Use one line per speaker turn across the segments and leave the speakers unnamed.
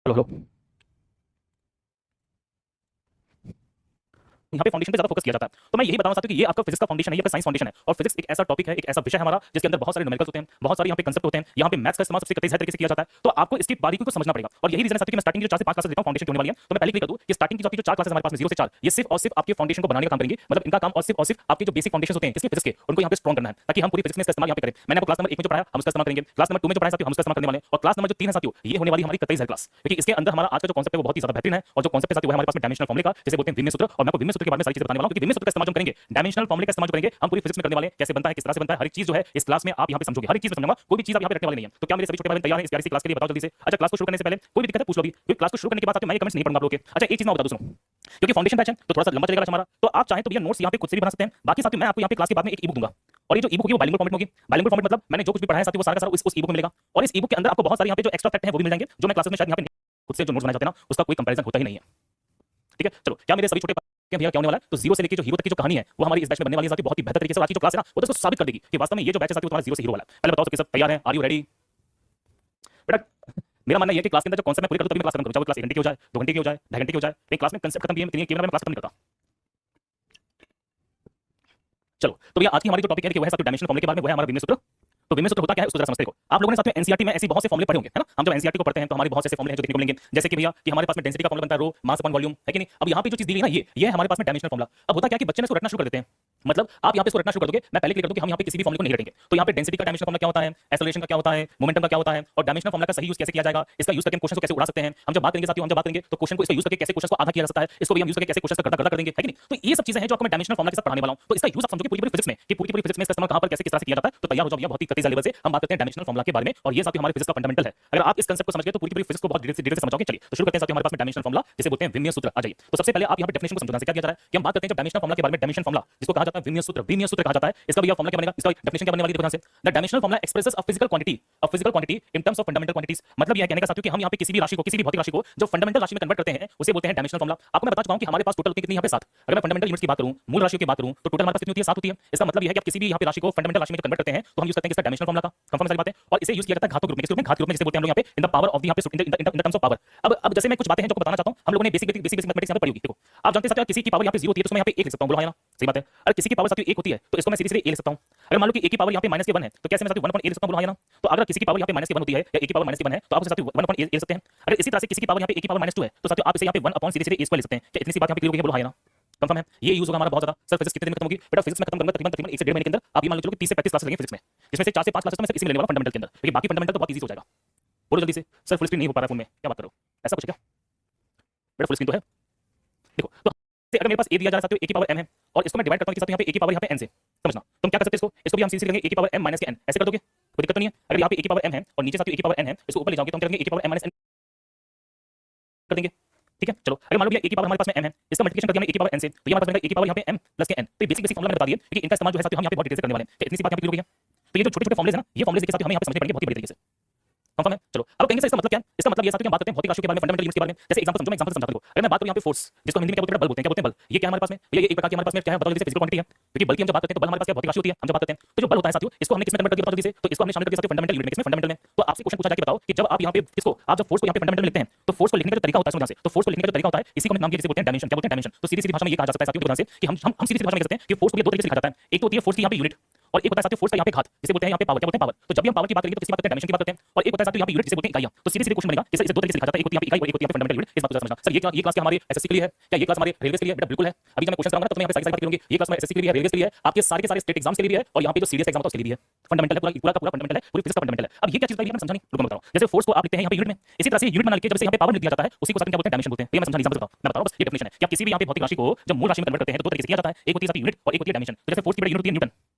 Hello hello. यहाँ पे foundation पे ज्यादा फोकस किया जाता है। तो मैं यही बताना चाहता हूँ कि ये आपका फिजिक्स का फाउंडेशन है, ये आपका साइंस फाउंडेशन है। और फिजिक्स एक ऐसा टॉपिक है, एक ऐसा विषय है हमारा जिसके अंदर बहुत सारे न्यूमेरिकल्स होते हैं, बहुत सारे यहाँ पे कंसेप्ट होते हैं, यहाँ पे मैथ्स का इस्तेमाल सबसे तेज तरीके से किया जाता है। तो आपको इसकी बारीकी को समझना पड़ेगा। और यही रीजन है कि मैं स्टार्टिंग की जो 4 से 5 क्लासेस देता हूँ फाउंडेशन की होने वाली है, तो मैं पहले क्लिक कर दूं कि स्टार्टिंग की जो आपकी जो 4 क्लासेस हमारे पास में 0 से 4 ये सिर्फ और सिर्फ आपके फाउंडेशन को बनाने का काम करेंगे। मतलब इनका काम और सिर्फ आपके जो बेसिक फाउंडेशन होते हैं किसके फिजिक्स के, उनको यहाँ पे स्ट्रॉन्ग करना है ताकि हम पूरी फिजिक्स में इसका इस्तेमाल यहाँ पे करें। मैंने आपको क्लास नंबर 1 में जो पढ़ाया हम उसका इस्तेमाल करेंगे, क्लास नंबर 2 में जो पढ़ाया साथियों हम उसका इस्तेमाल करने वाले हैं, और क्लास नंबर जो 3 है साथियों ये होने वाली हमारी कतई ज़हर क्लास, क्योंकि इसके अंदर हमारा आज का जो कांसेप्ट है वो बहुत ही ज्यादा बेहतरीन है। और जो कांसेप्ट है साथियों वो है हमारे पास में डायमेंशनल फॉर्मूले का, जिसे बोलते हैं विमीय सूत्र। और मैं आपको विमीय सूत्र के बारे में सारी चीजें बताने वाला हूं, क्योंकि विमीय सूत्र का इस्तेमाल जो करेंगे, डायमेंशनल फॉर्मूले का इस्तेमाल जो करेंगे, हम पूरी फिजिक्स में करने वाले हैं। कैसे बनता है, किस तरह से बनता है, हर एक चीज जो है इस क्लास में आप यहाँ पे समझोगे, हर एक चीज में समझाऊंगा, कोई भी चीज आप यहाँ पे रखने वाले नहीं है। तो क्या मेरे सभी छोटे भाई तैयार हैं इस प्यारी सी क्लास के लिए? बताओ जल्दी से। अच्छा, क्लास को शुरू करने से पहले कोई भी दिक्कत है पूछ लो अभी, क्योंकि क्लास को शुरू करने के बाद मैं ये कमेंट्स नहीं पढ़ूंगा आप लोगों के। अच्छा, एक चीज मैं बता दूं सुनो, क्योंकि फाउंडेशन बैच है तो थोड़ा सा लंबा चलेगा हमारा, तो आप चाहें तो भैया नोट्स यहाँ पे खुद से भी बना सकते हैं। बाकी साथियों मैं आपको यहाँ पे क्लास के बाद में एक ई बुक दूंगा, और ये जो ई बुक होगी वो बाइलिंगुअल फॉर्मेट में होगी। बाइलिंगुअल फॉर्मेट मतलब मैंने जो कुछ भी पढ़ाया है साथियों वो सारा का सारा उस ई बुक में मिलेगा। और इस ई बुक के अंदर आपको बहुत सारे यहाँ पे जो एक्स्ट्रा फैक्ट हैं वो भी मिल जाएंगे, जो मैं क्लासेस में शायद यहाँ पे खुद से जो नोट्स बनाए जाते हैं ना उसका कोई कंपैरिजन होता ही नहीं है। ठीक है, चलो क्या मेरे सभी छोटे भैया क्या होने वाला है, तो जीरो से लेकर जो हीरो तक की जो कहानी है वो हमारी इस बैच में बनने वाली है साथियों, बहुत ही बेहतर तरीके से। और आज की जो क्लास है ना वो तो इसको साबित कर देगी कि वास्तव में ये जो बैच है साथियों तुम्हारा जीरो से हीरो वाला है। पहले बताओ सबके सब तैयार हैं? Are you ready? बेटा मेरा मानना ये है कि क्लास के अंदर जो कॉन्सेप्ट मैं पूरी करूं तभी मैं क्लास खत्म करूं, चाहे वो क्लास 1 घंटे की हो जाए, 2 घंटे की हो जाए, 2.5 घंटे की हो जाए, लेकिन क्लास में कंसेप्ट खत्म किए बिना मैं क्लास खत्म नहीं करता। चलो तो भैया आज की हमारी जो टॉपिक है कि वो है साथियों डायमेंशनल फॉर्मूले के बारे में, वो है हमारा विमीय सूत्र। तो विमीय सूत्र होता क्या है उसको जरा समझते देखो। आप लोगों ने साथियों एनसीईआरटी में ऐसी बहुत से फॉर्मूले पढ़े होंगे, है ना? हम जब एनसीईआरटी को पढ़ते हैं तो हमारे बहुत से फॉर्मूले हैं जो देखने को मिलेंगे, जैसे कि भैया कि हमारे पास में डेंसिटी का फॉर्मूला बनता है रो मास अपॉन वॉल्यूम, है कि नहीं? अब यहाँ पे जो चीज दी गई ना ये है हमारे पास में डायमेंशनल फॉर्मूला। अब होता क्या है कि बच्चे ने इसको रटना शुरू कर देते हैं, मतलब आप यहाँ पे इसको रटना शुरू कर दोगे, मैं पहले क्लिक कर दूं कि हम यहाँ पे किसी भी फॉर्मूले को नहीं रटेंगे। तो यहाँ पे डेंसिटी का डायमेंशनल फॉर्मूला क्या होता है, एक्सेलरेशन का क्या होता है, मोमेंटम का क्या होता है, और डायमेंशनल फॉर्मूला का सही यूज कैसे किया जाएगा, इसका यूज करके हम क्वेश्चन को कैसे उड़ा सकते हैं। हम जब बात करेंगे साथियों, हम जब बात करेंगे तो क्वेश्चन को इसका यूज करके कैसे क्वेश्चन को आधा किया जा सकता है, इसको भी हम यूज करके कैसे क्वेश्चन का गड्ढा कर देंगे, है कि नहीं? तो ये सब चीजें हैं जो आपको मैं डायमेंशनल फॉर्मूला के साथ पढ़ाने वाला हूं। तो इसका यूज आप समझोगे पूरी फिजिक्स में कि पूरी फिजिक्स में इसका इस्तेमाल कहां पर कैसे किस तरह से किया जाता है। तो तैयार हो जाओ भैया, बहुत ही कतई लेवल से हम बात करते हैं डायमेंशनल फॉर्मूला के बारे में, और ये साथियों हमारे फिजिक्स का फंडामेंटल है। अगर आप इस कांसेप्ट को समझ गए तो पूरी फिजिक्स को बहुत डिटेल से समझोगे। चलिए तो शुरू करते हैं साथियों हमारे पास में डायमेंशनल फॉर्मूला जिसे बोलते हैं विमीय सूत्र। आ जाइए, तो सबसे पहले आप यहाँ पे डेफिनेशन को समझना से क्या किया जा रहा है कि हम बात करते हैं जब डायमेंशनल फॉर्मूला के बारे में, डायमेंशन फॉर्मूला जिसको कहा जाता है विमीय सूत्र, विमीय सूत्र कहा जाता है। इसका भैया फॉर्मूला क्या बनेगा, इसका डेफिनेशन क्या बनने वाली है देखो ध्यान से। The dimensional formula expresses a physical quantity in terms of fundamental quantities. मतलब यह कहने का साथियों कि हम यहाँ पे किसी भी राशि को, किसी भी भौतिक राशि को जो फंडामेंटल राशि में कन्वर्ट करते हैं उसे बोलते हैं डायमेंशनल फॉर्मूला। आपको मैं बता चुका हूं कि हमारे पास टोटल कितनी यहाँ पे 7। अगर मैं फंडामेंटल यूनिट्स की बात करूं, मूल राशियों की बात करूं, तो टोटल हमारे पास कितनी होती है, 7 होती है। इसका मतलब यह है कि आप किसी भी यहाँ पे राशि को फंडामेंटल राशि में कन्वर्ट करते हैं तो हम यूज करते हैं इसका डायमेंशनल फॉर्मूला का। कंफर्म सारी बातें। और इसे यूज किया जाता है घात ग्रुप में, किस ग्रुप में, घात ग्रुप में, जिसे बोलते हैं हम लोग यहाँ पे in the power of the यहाँ पे in the terms of power. अब जैसे मैं कुछ बातें हैं जो आपको बताना चाहता हूं, हम लोगों ने बेसिक मैथमेटिक्स यहाँ पे पढ़ी होगी। देखो आप जानते हैं किसी की पावर यहाँ पे 0 होती है तो मैं यहाँ पे 1 लिख सकता हूं, बोलो हाँ ना, सही बात है। अगर किसी की पावर साथियों 1 होती है तो इसको मैं सीधे a लिख सकता हूं। अगर मान लो कि a की पावर यहाँ पे -1 है तो कैसे मैं साथियों 1/a लिख सकता हूं, बोलो हाँ ना। तो अगर किसी की पावर यहाँ पे -1 होती है या a की पावर -1 है तो आप उसे साथियों 1/a लिख सकते हैं। अगर इसी तरह से किसी की पावर यहाँ पे a की पावर -2 है तो साथियों आप इसे यहाँ पे 1/a स्क्वायर लिख सकते हैं। क्या इतनी सी बात यहाँ पे क्लियर हो गई है, बोलो हाँ ना। कंफर्म है, ये यूज होगा हमारा बहुत ज्यादा। सर फिजिक्स कितने दिन में खत्म होगी बेटा? फिजिक्स में खत्म करूंगा तकरीबन 1 से 1.5 महीने के अंदर। आप ये मान लो चलो कि 30 से 35 क्लासेस लगेंगे फिजिक्स में, जिसमें से 4 से 5 क्लासेस तो मैं इसी में लेने वाला फंडामेंटल के अंदर, क्योंकि बाकी फंडामेंटल तो बहुत इजी हो जाएगा। बोलो जल्दी से। सर फुल स्क्रीन नहीं हो पा रहा है फोन में, क्या बात करो, ऐसा कुछ है क्या बेटा? फुल स्क्रीन तो है। देखो तो अगर मेरे पास a दिया जा रहा है साथियों a की पावर m है, और इसको मैं डिवाइड करता हूं कि साथियों यहाँ पे a की पावर यहाँ पे n से, समझना। तो हम क्या कर सकते हैं, इसको भी हम सीधे लेंगे a की पावर m माइनस के n, ऐसे कर दोगे कोई दिक्कत तो नहीं है। अगर यहाँ पे a की पावर m है और नीचे साथियों a की पावर n है, इसको ऊपर ले जाओगे तो हम करेंगे a की पावर m माइनस n कर देंगे। ठीक है, चलो अगर मान लो भैया a की पावर हमारे पास में m है, इसका मल्टीप्लिकेशन कर दिया हमने a की पावर n से, तो ये हमारे पास बनेगा a की पावर यहाँ पे m प्लस के n। तो ये बेसिक फॉर्मूला मैंने बता दिए, क्योंकि इनका इस्तेमाल जो है साथियों हम यहाँ पे बहुत डिटेल से करने वाले हैं। इतनी सी बात यहाँ पे क्लियर हो गई है। तो ये जो छोटे छोटे फॉर्मूले हैं ना, ये फॉर्मूले के साथ हमें यहाँ पे समझने पड़ेंगे बहुत ही बड़ी तरीके से। कंफर्म है, चलो अब कहेंगे सर इसका मतलब क्या है? इसका मतलब ये साथियों कि हम बात करते हैं भौतिक राशियों के बारे में, फंडामेंटल यूनिट्स के बारे में। जैसे एग्जांपल समझो, मैं एग्जांपल समझाता हूं। अगर मैं बात करूं यहाँ पे फोर्स, जिसको हिंदी में क्या बोलते हैं, बल बोलते हैं। क्या बोलते हैं? बल। ये क्या है हमारे पास में? ये एक प्रकार की हमारे पास में क्या है, बताओ जल्दी से, फिजिकल क्वांटिटी है। क्योंकि बल की हम जब बात करते हैं तो बल हमारे पास क्या भौतिक राशि होती है, हम जब बात करते हैं तो जो बल होता है साथियों इसको हमने किसमें कन्वर्ट कर दिया, बताओ जल्दी से। तो इसको हमने शामिल कर दिया साथियों फंडामेंटल यूनिट में, किसमें, फंडामेंटल में। तो आपसे क्वेश्चन पूछा जाए कि बताओ कि जब आप यहाँ पे इसको, आप जब फोर्स को यहाँ पे फंडामेंटल में लिखते हैं तो फोर्स को लिखने का जो तरीका होता है, सुनो ध्यान से, तो फोर्स को लिखने का जो तरीका होता है इसी को हमने नाम दिया, जिसे बोलते हैं डायमेंशन। क्या बोलते हैं? डायमेंशन। तो सीधी सीधी भाषा में ये कहा जा सकता है साथियों ध्यान से कि हम सीधी सीधी भाषा में कह सकते हैं कि फोर्स को ये दो तरीके से लिखा जाता है। एक तो होती है फोर्स की यहाँ पे यूनिट, और एक होता है साथियों फोर्स का यहाँ पे घात, जिसे बोलते हैं यहाँ पे पावर। क्या बोलते हैं? पावर। तो जब भी हम पावर की बात करेंगे तो किसकी बात करते हैं? डायमेंशन की बात करते हैं। और एक होता है साथियों यहाँ पे यूनिट, जिसे बोलते हैं इकाइयां। तो सीधे सीधे क्वेश्चन बनेगा, जैसे इसे दो तरीके से लिखा जाता है, एक होती है यहाँ पे इकाई और एक होती है फंडामेंटल यूनिट। इस बात को समझना सर। ये क्लास क्या हमारी एसएससी के लिए है, क्या ये क्लास हमारे रेलवे के लिए? बेटा बिल्कुल है। अभी जब मैं क्वेश्चन कराऊंगा तो मैं यहाँ पे सारी बात करूंगी। ये क्लास हमारे एसएससी के लिए है, रेलवे के लिए है, आपके सारे के सारे स्टेट एग्जाम्स के लिए भी है, और यहाँ पे जो सीडीएस एग्जाम होता है उसके लिए भी है। फंडामेंटल है, पूरा का पूरा फंडामेंटल है, पूरी फिजिक्स का फंडामेंटल है। अब ये क्या चीज है मैं समझानी, रुको मैं बताऊं। जैसे फोर्स को आप लिखते हैं यहाँ पे यूनिट में, इसी तरह से यूनिट बना लिखिए, जब से यहाँ पे पावर लिख दिया जाता है उसी को साथ क्या बोलते हैं? डायमेंशन बोलते हैं। ये मैं समझाने एग्जांपल मैं बताऊं, बस ये डेफिनेशन है कि आप किसी भी यहाँ पे भौतिक राशि को जब मूल राशि में कन्वर्ट करते हैं तो दो तरीके से किया जाता है, एक होती है यूनिट और एक होती है डायमेंशन। तो जैसे फोर्स की यूनिट होती है न्यूटन,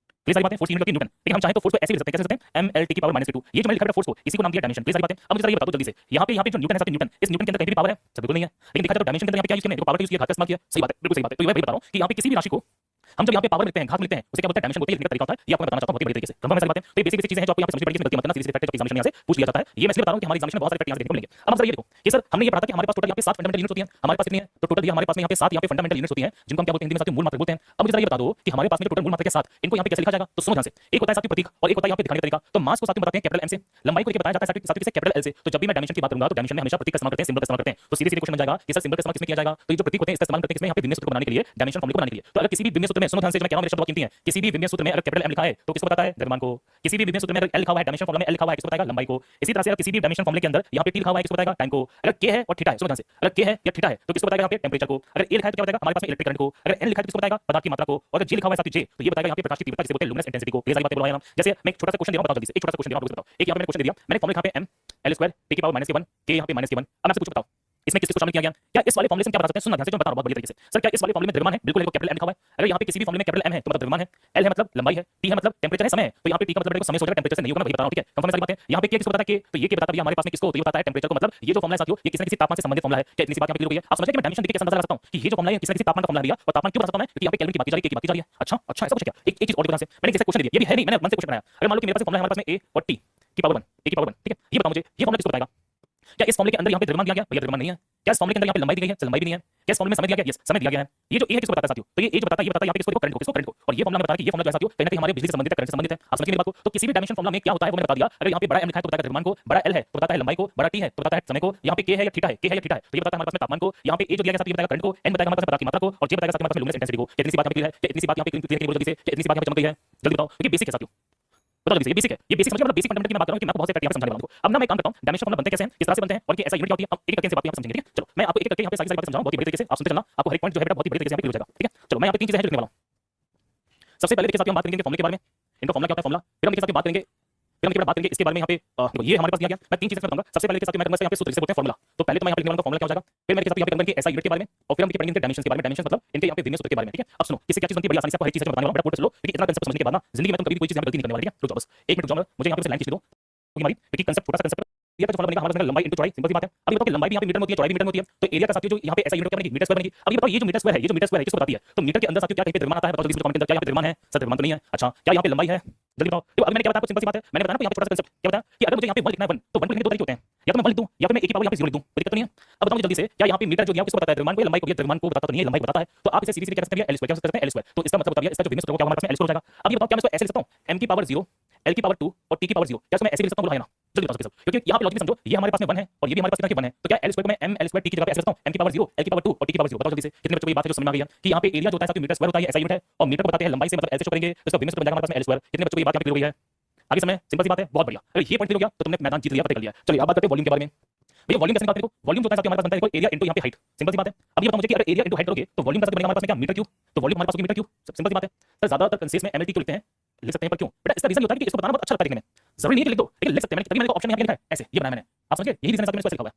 ये सारी बातें फोर्स की यूनिट होती है न्यूटन, लेकिन हम चाहे तो फोर्स को ऐसे भी लिख सकते हैं, कैसे लिखते हैं? mlt की पावर -2। ये जो मैंने लिखा है फोर्स को, इसी को नाम दिया डायमेंशन। ये सारी बातें अब मुझे जरा ये बता दो जल्दी से, यहाँ पे जो न्यूटन है साथियों, न्यूटन, इस न्यूटन के अंदर कहीं भी पावर है? सब बिल्कुल नहीं है। लेकिन देखा जाए तो डायमेंशन के अंदर यहाँ पे क्या यूज किया है? पावर का यूज किया, घात का इस्तेमाल किया। सही बात है, बिल्कुल सही बात है। तो ये मैं बता रहा हूँ कि यहाँ पे किसी भी राशि को हम जब यहाँ पे पावर मिलते हैं, घात मिलते हैं, उसे क्या बोलते हैं? डायमेंशन बोलते हैं। ये तरीका होता है, ये आपको मैं बताना चाहता हूँ बहुत बड़ी तरीके से। कंफर्म है सारी बातें? तो ये बेसिक चीजें हैं जो आपको यहाँ पे समझनी पड़ेगी, इसमें गलती मत करना। सीरीज इफेक्ट जो एग्जामिनेशन यहाँ से पूछ लिया जाता है, ये मैं इसलिए बता रहा हूँ कि हमारी एग्जामिनेशन में बहुत सारे इफेक्ट यहाँ से देखने को मिलेंगे। अब हम जरा ये देखो कि सर हमने ये पढ़ा था कि हमारे पास टोटल यहाँ पे 7 फंडामेंटल यूनिट्स होती हैं, हमारे पास कितनी है? तो टोटल हमारे पास में यहाँ पे 7 यहाँ पे फंडामेंटल यूनिट्स होती हैं, जिनको हम क्या बोलते हैं? हिंदी में साथियों मूल मात्रा बोलते हैं। अब मुझे जरा ये बता दो कि हमारे पास में जो टोटल मूल मात्रा के साथ इनको यहाँ पे कैसे लिखा जाएगा? तो सुनो ध्यान से। एक होता है साथियों प्रतीक और एक होता है यहाँ पे दिखाने का तरीका। तो मास को साथियों बताते हैं कैपिटल एम से, लंबाई को लेकर बताया जाता है साथियों से कैपिटल एल से। तो जब भी मैं डायमेंशन की बात करूंगा तो डायमेंशन में हमेशा प्रतीक का इस्तेमाल करते हैं, सिंबल का इस्तेमाल करते हैं। तो सीधे सीधे क्वेश्चन बन जाएगा कि सर सिंबल का इस्तेमाल किसमें किया जाएगा? तो ये जो प्रतीक होते हैं इसका इस्तेमाल करते हैं किसमें? यहाँ पे विन्यास सूत्र को बनाने के लिए, डायमेंशन फॉर्मूले को बनाने के लिए। तो अगर किसी भी विन्यास सूत्र में, सुनो ध्यान से, जो मैं कह रहा हूं मेरे शब्द बहुत कीमती हैं, किसी भी विन्यास सूत्र में अगर कैपिटल एम लिखा है तो किसको बताता है? द्रव्यमान को। किसी भी विन्यास सूत्र में अगर एल लिखा हुआ है, डायमेंशन फॉर्मूला में एल लिखा हुआ है, किसको बताएगा? लंबाई को। इसी तरह से अगर किसी भी डायमेंशन फॉर्मूले के अंदर यहाँ पे टी लिखा हुआ है, किसको बताएगा? टाइम को। अगर के है और थीटा है, सुनो ध्यान से, अगर के है या थीटा है तो किसको बताएगा? यहाँ पे टेंपरेचर को। अगर ए लिखा है तो क्या बताएगा? हमारे पास में इलेक्ट्रिक करंट को। अगर एन लिखा है तो किसको बताएगा? पदार्थ की मात्रा को। और अगर जी लिखा हुआ है साथियों जे, तो ये बताएगा यहाँ पे प्रकाश की तीव्रता, जिसे बोलते हैं लुमिनस इंटेंसिटी को। ये सारी बातें बोला है। जैसे मैं एक छोटा सा क्वेश्चन दे रहा हूं, बताओ जल्दी से। एक छोटा सा क्वेश्चन दे रहा हूं, आपको बताओ। एक यहाँ पे मैंने क्वेश्चन दे दिया, मैंने फॉर्मूला यहाँ पे m l स्क्वायर टी की पावर -1 के यहाँ पे -1। अब मैं आपसे कुछ बताओ इसमें किस किस को शामिल किया गया? क्या इस वाले फॉर्मूले से क्या बता सकते हैं? सुनना ध्यान से, जो मैं बता रहा हूं बहुत बढ़िया तरीके से। सर क्या इस वाले फॉर्मूले में द्रव्यमान है? बिल्कुल, देखो कैपिटल एम लिखा हुआ है। अगर यहाँ पे किसी भी फॉर्मूले में कैपिटल एम है तो मतलब द्रव्यमान है, एल है मतलब लंबाई है, टी है मतलब टेंपरेचर है, समय है। तो यहाँ पे टी का मतलब देखो समय से हो जाएगा, टेंपरेचर से नहीं होगा, मैं वही बता रहा हूं, ठीक है? कंफर्म है सारी बातें? यहाँ पे के किसको बताता है? के तो ये के बताता है हमारे पास में किसको? तो ये बताता है टेंपरेचर को। मतलब ये जो फॉर्मूला है साथियों, ये किसी न किसी तापमान से संबंधित फॉर्मूला है। क्या इतनी सी बात यहाँ पे क्लियर हो गई है? आप समझ गए कि मैं डायमेंशन देख के कैसे अंदाजा लगा सकता हूं कि ये जो फॉर्मूला है किसी न किसी तापमान का फॉर्मूला है और तापमान क्यों बता सकता हूं मैं? क्योंकि यहाँ पे केल्विन की बात की जा रही है, के की बात की जा रही है। अच्छा अच्छा, ऐसा कुछ है क्या? एक चीज और देखो ध्यान से, मैंने जैसे क्वेश्चन दिया, ये भी है नहीं, मैंने मन से क्वेश्चन बनाया। अगर मान लो कि मेरे पास फॉर्मूला है, हमारे पास में a और t की पावर 1, a की पावर 1, ठीक है? ये बताओ मुझे, ये फॉर्मूला किसको बताएगा? क्या इस फॉर्मूले के अंदर यहाँ पे द्रव्यमान दिया गया? भैया द्रव्यमान नहीं है। क्या इस फॉर्मूले के अंदर यहाँ पे लंबाई दी गई है? लंबाई भी नहीं है। क्या इस फॉर्मूले में समय दिया गया? यस, समय दिया गया है। ये जो ए है किसको बताता है साथियों? तो ये ए जो बताता है, ये बताता है यहाँ पे इसको देखो करंट को, किसको? करंट को। और ये फॉर्मूला में बताता है कि ये फॉर्मूला जो है साथियों कहीं ना कहीं हमारे बिजली से संबंधित है, करंट से संबंधित है। आप समझिए मेरी बात को? तो किसी भी डायमेंशन फॉर्मूला में क्या होता है वो मैंने बता दिया। अगर यहाँ पे बड़ा एम लिखा है तो बताता है द्रव्यमान को, बड़ा एल है तो बताता है लंबाई को, बड़ा टी है तो बताता है समय को, यहाँ पे के है या थीटा है, के है या थीटा है तो ये बताता है हमारे पास में तापमान को, यहाँ पे ए जो दिया गया साथियों ये बताएगा करंट को, एन बताएगा हमारे पास में पदार्थ की मात्रा को, और जे बताएगा साथियों हमारे पास में लुमिनस इंटेंसिटी को। कितनी सी बात यहाँ पे क्लियर है? इतनी सी बात यहाँ पे क्लियर है, जल्दी से, इतनी सी बात यहाँ पे चमक गई है, जल्दी बताओ। ये बेसिक है साथियों, बताओ जल्दी से। ये बेसिक है, ये बेसिक मतलब बेसिक फंडामेंटल की मैं बात कर रहा हूं कि मैं आपको बहुत से प्रैक्टिकल समझाने वाला हूं। अब ना मैं काम करता हूं, डायमेंशन फॉर्मूला बनते कैसे हैं, किस तरह से बनते हैं और कि ऐसा यूनिट क्या होती है। अब एक एक से बात यहां पे समझेंगे, ठीक है? चलो मैं आपको एक एक करके यहां पे सारी बातें समझाऊंगा बहुत ही बड़ी तरीके से, आप सुनते चलना। आपको हर एक पॉइंट जो है बेटा बहुत ही बड़ी तरीके से यहां पे क्लियर हो जाएगा, ठीक है? चलो मैं यहां पे तीन चीजें हैं जो लिखने वाला हूं। सबसे पहले देखिए साथियों हम बात करेंगे फॉर्मूले के बारे में, इनका फॉर्मूला क्या होता है, फॉर्मूला। फिर हम देखिए साथियों बात करेंगे, फिर हम बात करेंगे इसके बारे में। यहाँ पे देखो ये हमारे पास दिया गया, मैं तीन चीजें बताऊंगा। सबसे पहले के साथ मैं कहूंगा यहाँ पे सूत्र जिसे बोलते हैं फॉर्मूला। तो पहले तो मैं यहाँ पे लिखने वाला हूं फॉर्मूला क्या हो जाएगा, फिर मैं यहाँ पे कहूंगा कि ऐसा यूनिट के बारे में, और फिर हम पढ़ेंगे इनके डायमेंशन के बारे में। डायमेंशन मतलब इनके यहाँ पे विन्यास सूत्र के बारे में, ठीक है? अब सुनो किसी क्या चीज बनती है बड़ी आसानी से, आपको हर चीज बताने वाला हूं, बड़ा पोर्ट चलो, क्योंकि इतना कंसेप्ट समझने के बाद ना जिंदगी में तुम कभी भी कोई चीज यहाँ पे गलती नहीं करने वाले, ठीक है? रुक जाओ बस एक मिनट, रुक जाओ, मुझे यहाँ पे लाइन खींच दो हमारी, क्योंकि कंसेप्ट छोटा सा कंसेप्ट ये जो फॉर्मूला बनेगा हमारे पास लंबाई इनटू चौड़ाई, सिंपल सी बात है। अब ये बताओ कि लंबाई भी यहाँ पे मीटर में होती है, चौड़ाई भी मीटर में होती है, तो एरिया का साथियों जो यहाँ पे ऐसा यूनिट क्या बनेगी, मीटर स्क्वायर बनेगी। अब ये बताओ ये जो मीटर स्क्वायर है, ये जो मीटर स्क्वायर है किसको बताती है? तो मीटर के अंदर साथियों क्या कहीं पे द्रव्यमान आता है? बताओ जल्दी से कमेंट के अंदर, क्या यहाँ पे द्रव्यमान है? सर द्रव्यमान तो नहीं है। अच्छा क्या यहाँ पे लंबाई है? जल्दी बताओ। तो अभी मैंने क्या बताया, सिंपल सी बात है, मैंने बताया ना यहाँ पे छोटा सा कंसेप्ट क्या बताया कि अगर मुझे यहाँ पे 1 लिखना है 1 तो 1 को लिखने दो तरीके होते हैं, या तो मैं 1 लिख दूं या फिर मैं a की पावर यहाँ पे 0 लिख दूं, कोई दिक्कत तो नहीं है। अब बताओ मुझे जल्दी से, क्या यहाँ पे मीटर जो दिया किसको बताता है? द्रव्यमान को या लंबाई को? ये द्रव्यमान को बताता तो नहीं है, लंबाई बताता है। तो आप इसे सीधे सीधे क्या सकते हैं? एल स्क्वायर क्या सकते हैं? L square. तो इसका मतलब बता दिया, इसका जो विन्यास सूत्र क्या हमारे पास में एल स्क्वायर हो जाएगा। अब ये बताओ क्या मैं इसको ऐसे लिख सकता हूं, m की पावर 0 l की पावर 2 और t की पावर 0, क्या इसको मैं ऐसे लिख सकता हूं? बोलो है ना, जल्दी बताओ सब, क्योंकि यहाँ पे लॉजिक समझो, ये हमारे पास में 1 है और ये भी हमारे पास कितना 1 है, तो क्या l स्क्वायर को मैं m l स्क्वायर t की जगह पे ऐसे लिखता हूं, m की पावर 0 l की पावर 2 और t की पावर 0। बताओ जल्दी से, कितने बच्चों को ये बात है जो समझ में आ गई है कि यहाँ पे एरिया जो होता है साथियों मीटर स्क्वायर होता है, ऐसा यूनिट है, और मीटर को बताते हैं लंबाई से, मतलब l से शो करेंगे तो इसका विन्यास सूत्र बन जाएगा हमारे पास में l स्क्वायर। कितने बच्चों को ये बात यहाँ पे क्लियर हो गई है? आगे समय सिंपल सी बात है, बहुत बढ़िया। अगर ये पॉइंट क्लियर हो गया तो तुमने मैदान जीत लिया, पता कर लिया। चलिए अब बात करते हैं वॉल्यूम के बारे में। भैया वॉल्यूम कैसे निकालते हैं? वॉल्यूम जो होता है साथियों हमारे पास बनता है देखो एरिया इनटू यहाँ पे हाइट, सिंपल सी बात है। अब ये बताओ मुझे कि अगर एरिया इनटू हाइट करोगे तो वॉल्यूम का बनेगा हमारे पास में क्या, मीटर क्यूब। तो वॉल्यूम हमारे पास होगी मीटर क्यूब, सिंपल सी बात है। सर ज्यादातर कंसेस में एमएलटी क्यों लिखते हैं, लिख सकते हैं, पर क्यों बेटा? इसका रीजन होता है कि इसको बताना बहुत अच्छा लगता है लिखने में, जरूरी नहीं है कि लिख दो, लेकिन लिख सकते हैं। तभी मैंने ऑप्शन यहाँ पे लिखा है ऐसे, ये बनाया मैंने, आप समझिए, यही रीजन है मैंने इसको लिखा हुआ है।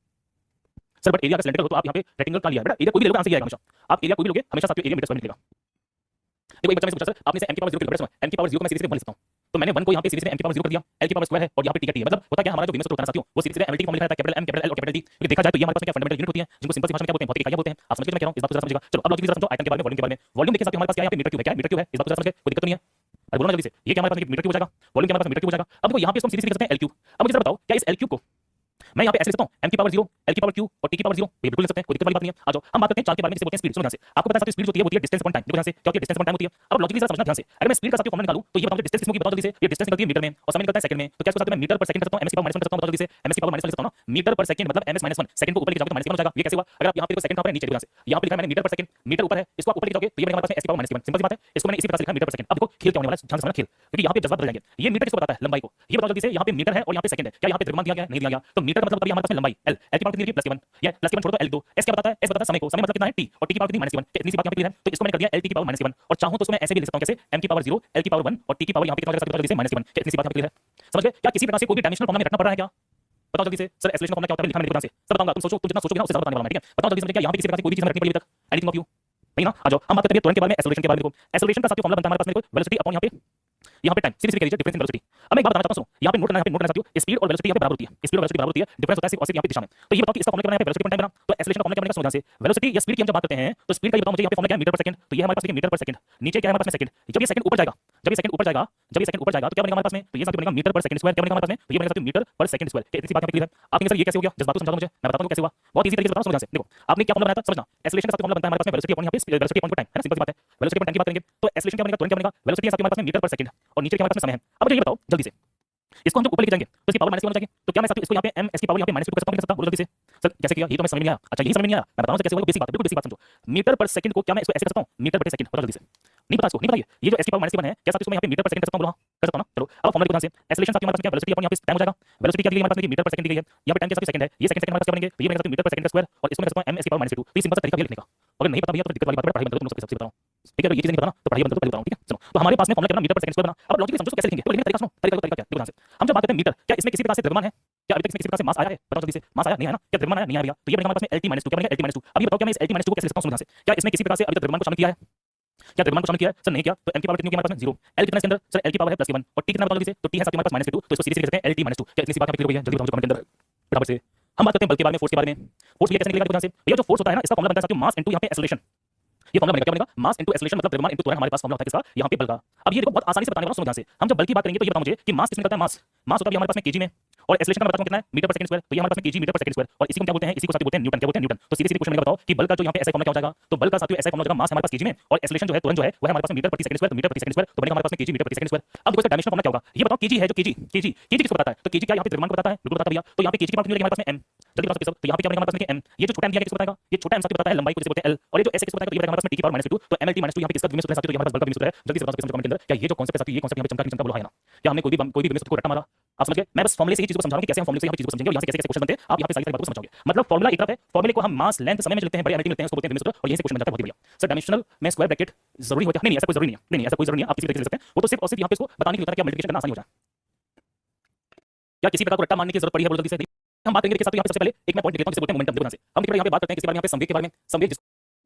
सर बट एरिया का सिलेंडर हो तो आप यहाँ पे रेक्टेंगल का लिया बेटा, एरिया कोई भी लोगे आंसर ये आएगा हमेशा। आप एरिया कोई भी लोगे हमेशा साथियों एरिया मीटर स्क्वायर मिलेगा। देखो एक बच्चा मुझसे पूछा सर आपने से m की पावर 0 क्यों लिखा? m की पावर 0 को मैं सीरीज में 1 लिखता हूं, तो मैंने 1 को यहाँ पे सीरीज में m की पावर 0 कर दिया, l की पावर स्क्वायर है और यहाँ पे t का t है। मतलब होता क्या हमारा जो विन्यास सूत्र होता है साथियों वो सीरीज में एमएलटी फॉर्मूला लिखा रहता है, कैपिटल M कैपिटल L और कैपिटल T। क्योंकि देखा जाए तो ये हमारे पास में क्या फंडामेंटल यूनिट होती है, जिनको सिंपल सी भाषा में क्या बोलते हैं, भौतिक इकाइयां बोलते हैं। आप समझ गए मैं कह रहा हूं, इस बात को जरा समझिएगा। चलो अब लॉजिक जरा समझो आयतन के बारे में, वॉल्यूम के बारे में। वॉल्यूम देखिए साथियों हमारे पास क्या है, यहाँ पे मीटर क्यूब है, क्या है मीटर क्यूब है, इस बात को जरा समझ गए, कोई दिक्कत तो नहीं है? अरे बोलो ना जल्दी से, ये क्या हमारे पास मीटर क्यूब हो जाएगा, वॉल्यूम क्या हमारे पास मीटर क्यूब हो जाएगा। अब देखो यहाँ पे इसको हम सीरीज लिख सकते हैं L क्यूब। अब मुझे जरा बताओ क्या इस L क्यूब को मैं यहाँ पे ऐसे लिखता हूँ, m की पावर 0 l की पावर q और t की पावर 0, ये बिल्कुल लिख सकते हैं, कोई दिक्कत वाली बात नहीं है। आ जाओ हम बात करते हैं चार्ज के बारे में, जिसे बोलते हैं स्पीड। सुनो ध्यान से, आपको पता है स्पीड जो होती है डिस्टेंस अपॉन टाइम। देखो ध्यान से, क्या होती है? डिस्टेंस अपॉन टाइम होती है। अब लॉजिकली जरा समझना ध्यान से, अगर मैं स्पीड का साथियों फॉर्मूला निकालूं तो ये बताओ डिस्टेंस किसमें होगी, बताओ जल्दी से। ये डिस्टेंस निकलती है मीटर में और समय निकलता है सेकंड में, तो क्या इसको साथ में मीटर पर सेकंड कर सकता हूं, ms की पावर -1 कर सकता हूं, बताओ जल्दी से। ms की पावर -1 लिख सकता हूं ना, मीटर पर सेकंड मतलब ms -1, सेकंड को ऊपर लेके जाओगे तो -1 हो जाएगा। ये कैसे हुआ? अगर आप यहाँ पे देखो सेकंड कहां पर है, नीचे देखो, यहाँ पे लिखा है मैंने मीटर पर सेकंड, मीटर ऊपर है, इसको आप ऊपर लेके जाओगे तो ये बनेगा हमारे पास s की पावर -1, सिंपल सी बात है। इसको मैंने इसी प्रकार से लिखा मीटर पर सेकंड। अब देखो खेल क्या होने वाला है, ध्यान से समझना खेल, क्योंकि यहाँ पे जज्बात बदल जाएंगे। ये मीटर किसको बताता है? लंबाई को। ये बताओ जल्दी से, यहाँ पे मीटर है और यहाँ पे सेकंड है, क्या यहाँ पे द्रव्यमान दिया गया? नहीं दिया गया। तो मीटर का मतलब बताइए हमारे पास में लंबाई l, l की पावर कितनी है? +1, या +1 छोड़ दो l2, s क्या बताता है? s बताता है समय को, समय मतलब कितना है? t, और t की पावर कितनी? -1। इतनी सी बात यहाँ पे क्लियर है। तो इसको मैंने कर दिया l t की पावर -1, और चाहूं तो इसको मैं ऐसे भी लिख सकता हूं कैसे, m की पावर 0 l की पावर 1 और t की पावर यहाँ पे कितना हो जाएगा जल्दी से -1। इतनी सी बात यहाँ पे क्लियर है, समझ गए? क्या किसी प्रकार से कोई भी डायमेंशनल फॉर्मूला में रखना पड़ रहा है क्या? बताओ जल्दी से। सर एक्सेलरेशन फॉर्मूला क्या होता है लिखा मैंने ध्यान से, सब बताऊंगा, तुम सोचो, तुम जितना सोचोगे ना उससे ज्यादा बताने वाला मैं, ठीक है? बताओ जल्दी से मुझे, क्या यहाँ पे किसी प्रकार से कोई भी चीज रखनी पड़ी अभी तक? एनीथिंग ऑफ यू नहीं ना? आ जाओ हम बात करते हैं त्वरण के बारे में, एक्सेलरेशन के बारे में। देखो एक्सेलरेशन का साथियों फॉर्मूला बनता है हमारे पास में, वेलोसिटी अपॉन यहाँ पे यहाँ पे टाइम सीधी सीधी कह दीजिए डिफरेंस इन वेलोसिटी। अब मैं एक बात बताना चाहता हूँ, यहाँ पे नोट करना चाहती हूँ, स्पीड और वेलोसिटी यहाँ पे बराबर होती है, स्पीड और वेलोसिटी बराबर होती है, डिफरेंस होता है सिर्फ और सिर्फ यहाँ पे दिशा में। तो ये बताओ कि इसका फॉर्मूला क्या बना है, वेलोसिटी टाइम बना, तो एक्सेलरेशन का फॉर्मूला क्या बनेगा समझ से, वेलोसिटी या स्पीड की हम जब बात करते हैं तो स्पीड का ये बताओ मुझे यहाँ पे फॉर्मूला क्या है, मीटर पर सेकंड, तो ये हमारे पास मीटर पर सेकंड, नीचे क्या है हमारे पास में सेकंड, जब ये सेकंड ऊपर जाएगा, जब ये सेकंड ऊपर जाएगा, जब ये सेकंड ऊपर जाएगा तो क्या बनेगा हमारे पास में, तो ये साथ बनेगा मीटर पर सेकंड स्क्वायर, क्या बनेगा हमारे पास में, तो ये बनेगा मीटर पर सेकंड स्क्वायर। इतनी सी बात यहाँ पे क्लियर है। आप कहेंगे सर ये कैसे हो गया, जज्बात को समझा दो मुझे, मैं बताता हूँ कैसे हुआ, बहुत इजी तरीके से बताऊँ समझ से। देखो आपने क्या फॉर्मूला बनाया था समझना, एक्सेलरेशन का फॉर्मूला बनता है हमारे पास में वेलोसिटी अपॉन यहाँ पे वेलोसिटी अपॉन टाइम है ना, सिंपल सी बात है। वेलोसिटी अपॉन टाइम की बात करेंगे तो एक्सेलरेशन क्या बनेगा, तुरंत क्या बनेगा, वेलोसिटी के साथ हमारे पास में मीटर पर सेकंड और नीचे क्या हमारे पास में समय है। अब मुझे ये बताओ जल्दी से, इसको हम जब ऊपर लेके जाएंगे तो इसकी पावर माइनस होना चाहिए, तो क्या मैं इसको यहाँ पे m s की पावर यहाँ पे माइनस कर सकता हूँ, कर सकता बोलो जल्दी से सर कैसे किया, ये तो मैं समझ में नहीं आया। अच्छा ये समझ में नहीं आया, मैं बताऊँ कैसे होगा, बेसिक बात है, बिल्कुल बेसिक बात समझो। मीटर पर सेकंड को क्या मैं इसको ऐसे कर सकता हूँ, मीटर पर सेकंड, बताओ जल्दी से, नहीं पता इसको, नहीं बताइए, ये जो s की पावर माइनस 1 है क्या इसको मैं यहाँ पे मीटर पर सेकंड कर सकता हूँ, बोलो कर सकता हूँ ना। चलो अब फॉर्मूला को ध्यान से, एक्सेलरेशन साथ हमारे पास क्या वेलोसिटी अपॉन यहाँ पे टाइम हो जाएगा, वेलोसिटी क्या दी गई हमारे पास में मीटर पर सेकंड दी गई है, यहाँ पे टाइम के साथ सेकंड है, ये सेकंड हमारे पास क्या बनेंगे, तो ये बनेगा मीटर पर सेकंड का स्क्वायर और इसको मैं कर सकता हूँ m s की पावर माइनस 2। तो ये सिंपल सा तरीका है लिखने का, अगर नहीं पता भैया तो दिक्कत वाली बात है, पढ़ाई बंद करो, तुम लोग सबसे बताओ ठीक है, ये चीजें नहीं पता ना तो पढ़ाई बंद करो, पहले बताऊँ ठीक है। सुनो तो हमारे पास में फॉर्मूला क्या बना, मीटर पर सेकंड स्क्वायर बना। अब लॉजिकली समझो तो कैसे लिखेंगे, तो लिखने का तरीका सुनो, तरीका क्या है, हम जब बात करते हैं मीटर, क्या इसमें किसी प्रकार से द्रव्यमान है, क्या अभी तक इसमें किसी प्रकार से मास आया है, बताओ जल्दी से, मास आया नहीं है ना, क्या द्रव्यमान आया नहीं आया भैया, तो ये बनेगा हमारे पास में LT-2, क्या बनेगा LT-2। अब ये बताओ क्या मैं इस LT-2 को कैसे लिखता हूँ सुनो ध्यान से, क्या इसमें किसी प्रकार से अभी तक द्रव्यमान को शामिल किया है, क्या द्रव्यमान को शामिल किया है सर, नहीं किया, तो m की पावर कितनी होगी हमारे पास में 0, l कितना इसके अंदर सर, l की पावर है +1 और t कितना बताओ जल्दी से, तो t है साथ हमारे पास -2, तो इसको सीधे सीधे लिख सकते हैं LT-2। क्या इतनी सी बात यहाँ पे क्लियर हो गई है, जल्दी बताओ कमेंट के अंदर फटाफट से। हम बात करते हैं बल के बारे में, फोर्स के बारे में। फोर्स ये कैसे निकलेगा देखो ध्यान से, ये जो फोर्स होता है ना इसका फॉर्मूला बनता है साथियों मास इनटू यहाँ पे एक्सेलरेशन, ये फॉर्मूला बनेगा क्या बनेगा, मास इनटू एक्सेलरेशन मतलब द्रव्यमान इनटू त्वरण, हमारे पास फॉर्मूला होता है किसका यहाँ पे बल का। अब ये देखो बहुत आसानी से बताने वाला हूं, समझ ध्यान से, हम जब बल की बात करेंगे तो ये बताओ मुझे कि मास किसमें निकलता है, मास होता है हमारे पास में केजी में, और एक्सेलरेशन का मैं बताता हूं कितना है मीटर पर सेकंड स्क्वायर, तो ये हमारे पास में केजी मीटर पर सेकंड स्क्वायर, और इसी को क्या बोलते हैं, इसी को साथियों बोलते हैं न्यूटन, क्या बोलते हैं न्यूटन। तो सीधे सीधे क्वेश्चन में बताओ कि बल का जो यहाँ पे ऐसा फॉर्मूला क्या हो जाएगा, तो बल का साथियों ऐसा फॉर्मूला हो जाएगा, मास हमारे पास केजी में और एक्सेलरेशन जो है त्वरण जो है वो है हमारे पास में मीटर प्रति सेकंड स्क्वायर, तो मीटर प्रति सेकंड स्क्वायर तो बनेगा हमारे पास में केजी मीटर प्रति सेकंड स्क्वायर। अब देखो इसका डायमेंशनल फॉर्मूला क्या होगा, ये बताओ केजी है जो केजी किसको बताता है, तो केजी क्या यहाँ पे द्रव्यमान को बताता है, बिल्कुल बताता है भैया, तो यहाँ पे केजी की बात हमारे पास में m, जल्दी बता सकते हो, तो यहाँ पे क्या बनेगा हमारे पास में m, ये जो छोटा m दिया है किसको बताएगा, ये छोटा m साथियों बताता है लंबाई को, जिसे बोलते हैं l, और ये जो s किसको बताएगा, तो ये बनेगा हमारे पास में t की पावर -2, तो mlt-2 यहाँ पे किसका द्विमीय सूत्र है साथियों, तो ये हमारे पास बल का द्विमीय सूत्र है। जल्दी से बता सकते हो कमेंट के अंदर, क्या ये जो कांसेप्ट है साथियों, ये कांसेप्ट यहाँ पे चमका बोलो है ना, क्या हमने कोई भी द्विमीय सूत्र को रट्टा मारा, आप समझ गए। मैं बस फॉर्मूले से ही चीज को समझा रहा हूं कि कैसे हम फॉर्मूले से यहाँ पे चीज को समझेंगे और यहाँ से कैसे कैसे क्वेश्चन बनते हैं, आप यहाँ पे सारी बातों को समझोगे। मतलब फॉर्मूला एक तरफ है, फॉर्मूले को हम मास लेंथ समय में जो लिखते हैं, बड़े एनर्जी मिलते हैं उसको बोलते हैं द्विमीय सूत्र, और यहीं से क्वेश्चन बन जाता है। बहुत ही बढ़िया सर, डायमेंशनल में स्क्वायर ब्रैकेट जरूरी होता है, नहीं ऐसा कोई जरूरी नहीं है, नहीं ऐसा कोई जरूरी नहीं है, आप किसी भी तरीके से लिख सकते हैं, वो तो सिर्फ और सिर्फ यहाँ पे इसको बताने के लिए होता है कि मल्टीप्लिकेशन करना आसान हो जाए। क्या किसी प्रकार को रट्टा मारने की जरूरत पड़ी है, बोलो जल्दी से। हम बात करेंगे यहाँ पे सबसे पहले एक मैं पॉइंट लिखता हूं जिसे बोलते हैं मोमेंटम। देखो हम देखिए यहाँ पे बात करते हैं किसी बारे में, यहाँ पे संवेग के बारे में, संवेग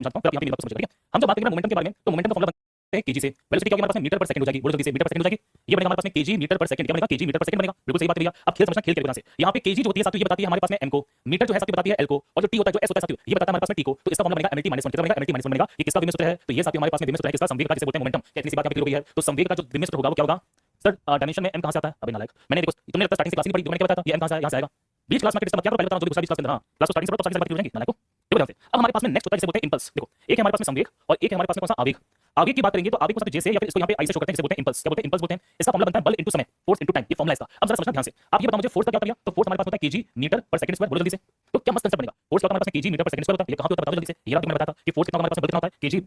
जानता हूं, फिर आप यहाँ पे बात समझ ठीक है। हम जब बात करेंगे मोमेंटम के बारे में तो मोमेंटम का फॉर्मूला बनता है केजी से, वेलोसिटी क्या होगी हमारे पास में मीटर पर सेकंड हो जाएगी, बोलो जल्दी से, मीटर पर सेकंड हो जाएगी, ये बनेगा हमारे पास में केजी मीटर पर सेकंड, क्या बनेगा केजी मीटर पर सेकंड बनेगा, बिल्कुल सही बात है भैया। अब खेल समझना, खेल के वजह से यहाँ पे केजी जो होती है साथियों ये बताती है हमारे पास में m को, मीटर जो है साथियों बताती है l को, और जो t होता है जो s होता है साथियों ये बताता है हमारे पास में t को, तो इसका फॉर्मूला बनेगा mlt-1, कितना बनेगा mlt-1 बनेगा, ये किसका द्विमीय सूत्र है, तो ये साथियों हमारे पास में द्विमीय सूत्र है किसका, संवेग का, जिसे बोलते हैं मोमेंटम। क्या इतनी सी बात यहाँ पे क्लियर हो गई है, तो संवेग का जो द्विमीय सूत्र होगा वो क्या होगा सर, डायमेंशन में m कहां से आता है, अबे नालायक, मैंने देखो तुमने लगता स्टार्टिंग से क्लास नहीं पढ़ी, तो मैंने क्या बताया था ये m कहां से यहां से आएगा, बीच क्लास में इसका क्या पहले बताऊं, जो दूसरा बीच क्लास के अंदर, हां क्लास को स्टार्टिंग से पढ़ो तो सारी बात क्लियर हो जाएगी नालायक को। देखो ध्यान से, अब हमारे पास में नेक्स्ट होता है जिसे बोलते हैं इंपल्स। देखो एक है हमारे पास में संवेग और एक है हमारे पास में कौन सा आवेग। आवेग की बात करेंगे तो आवेग को साथ जे से या फिर इसको यहाँ पे आई से शो करते हैं, जिसे बोलते हैं इंपल्स, क्या बोलते हैं इंपल्स बोलते हैं। इसका फॉर्मूला बनता है बल इनटू समय, फोर्स इनटू टाइम, ये फॉर्मूला इसका। अब जरा समझना ध्यान से, आप ये बताओ मुझे फोर्स का क्या होता है, तो फोर्स हमारे पास होता है केजी मीटर पर सेकंड स्क्वायर, बोलो जल्दी से, तो क्या मस्त कंसेप्ट बनेगा, फोर्स का हमारे पास में केजी मीटर पर सेकंड स्क्वायर होता है, ये कहां पे होता है बताओ जल्दी से, ये मैंने बताया था कि फोर्स कितना हमारे पास में बल कितना होता है केजी,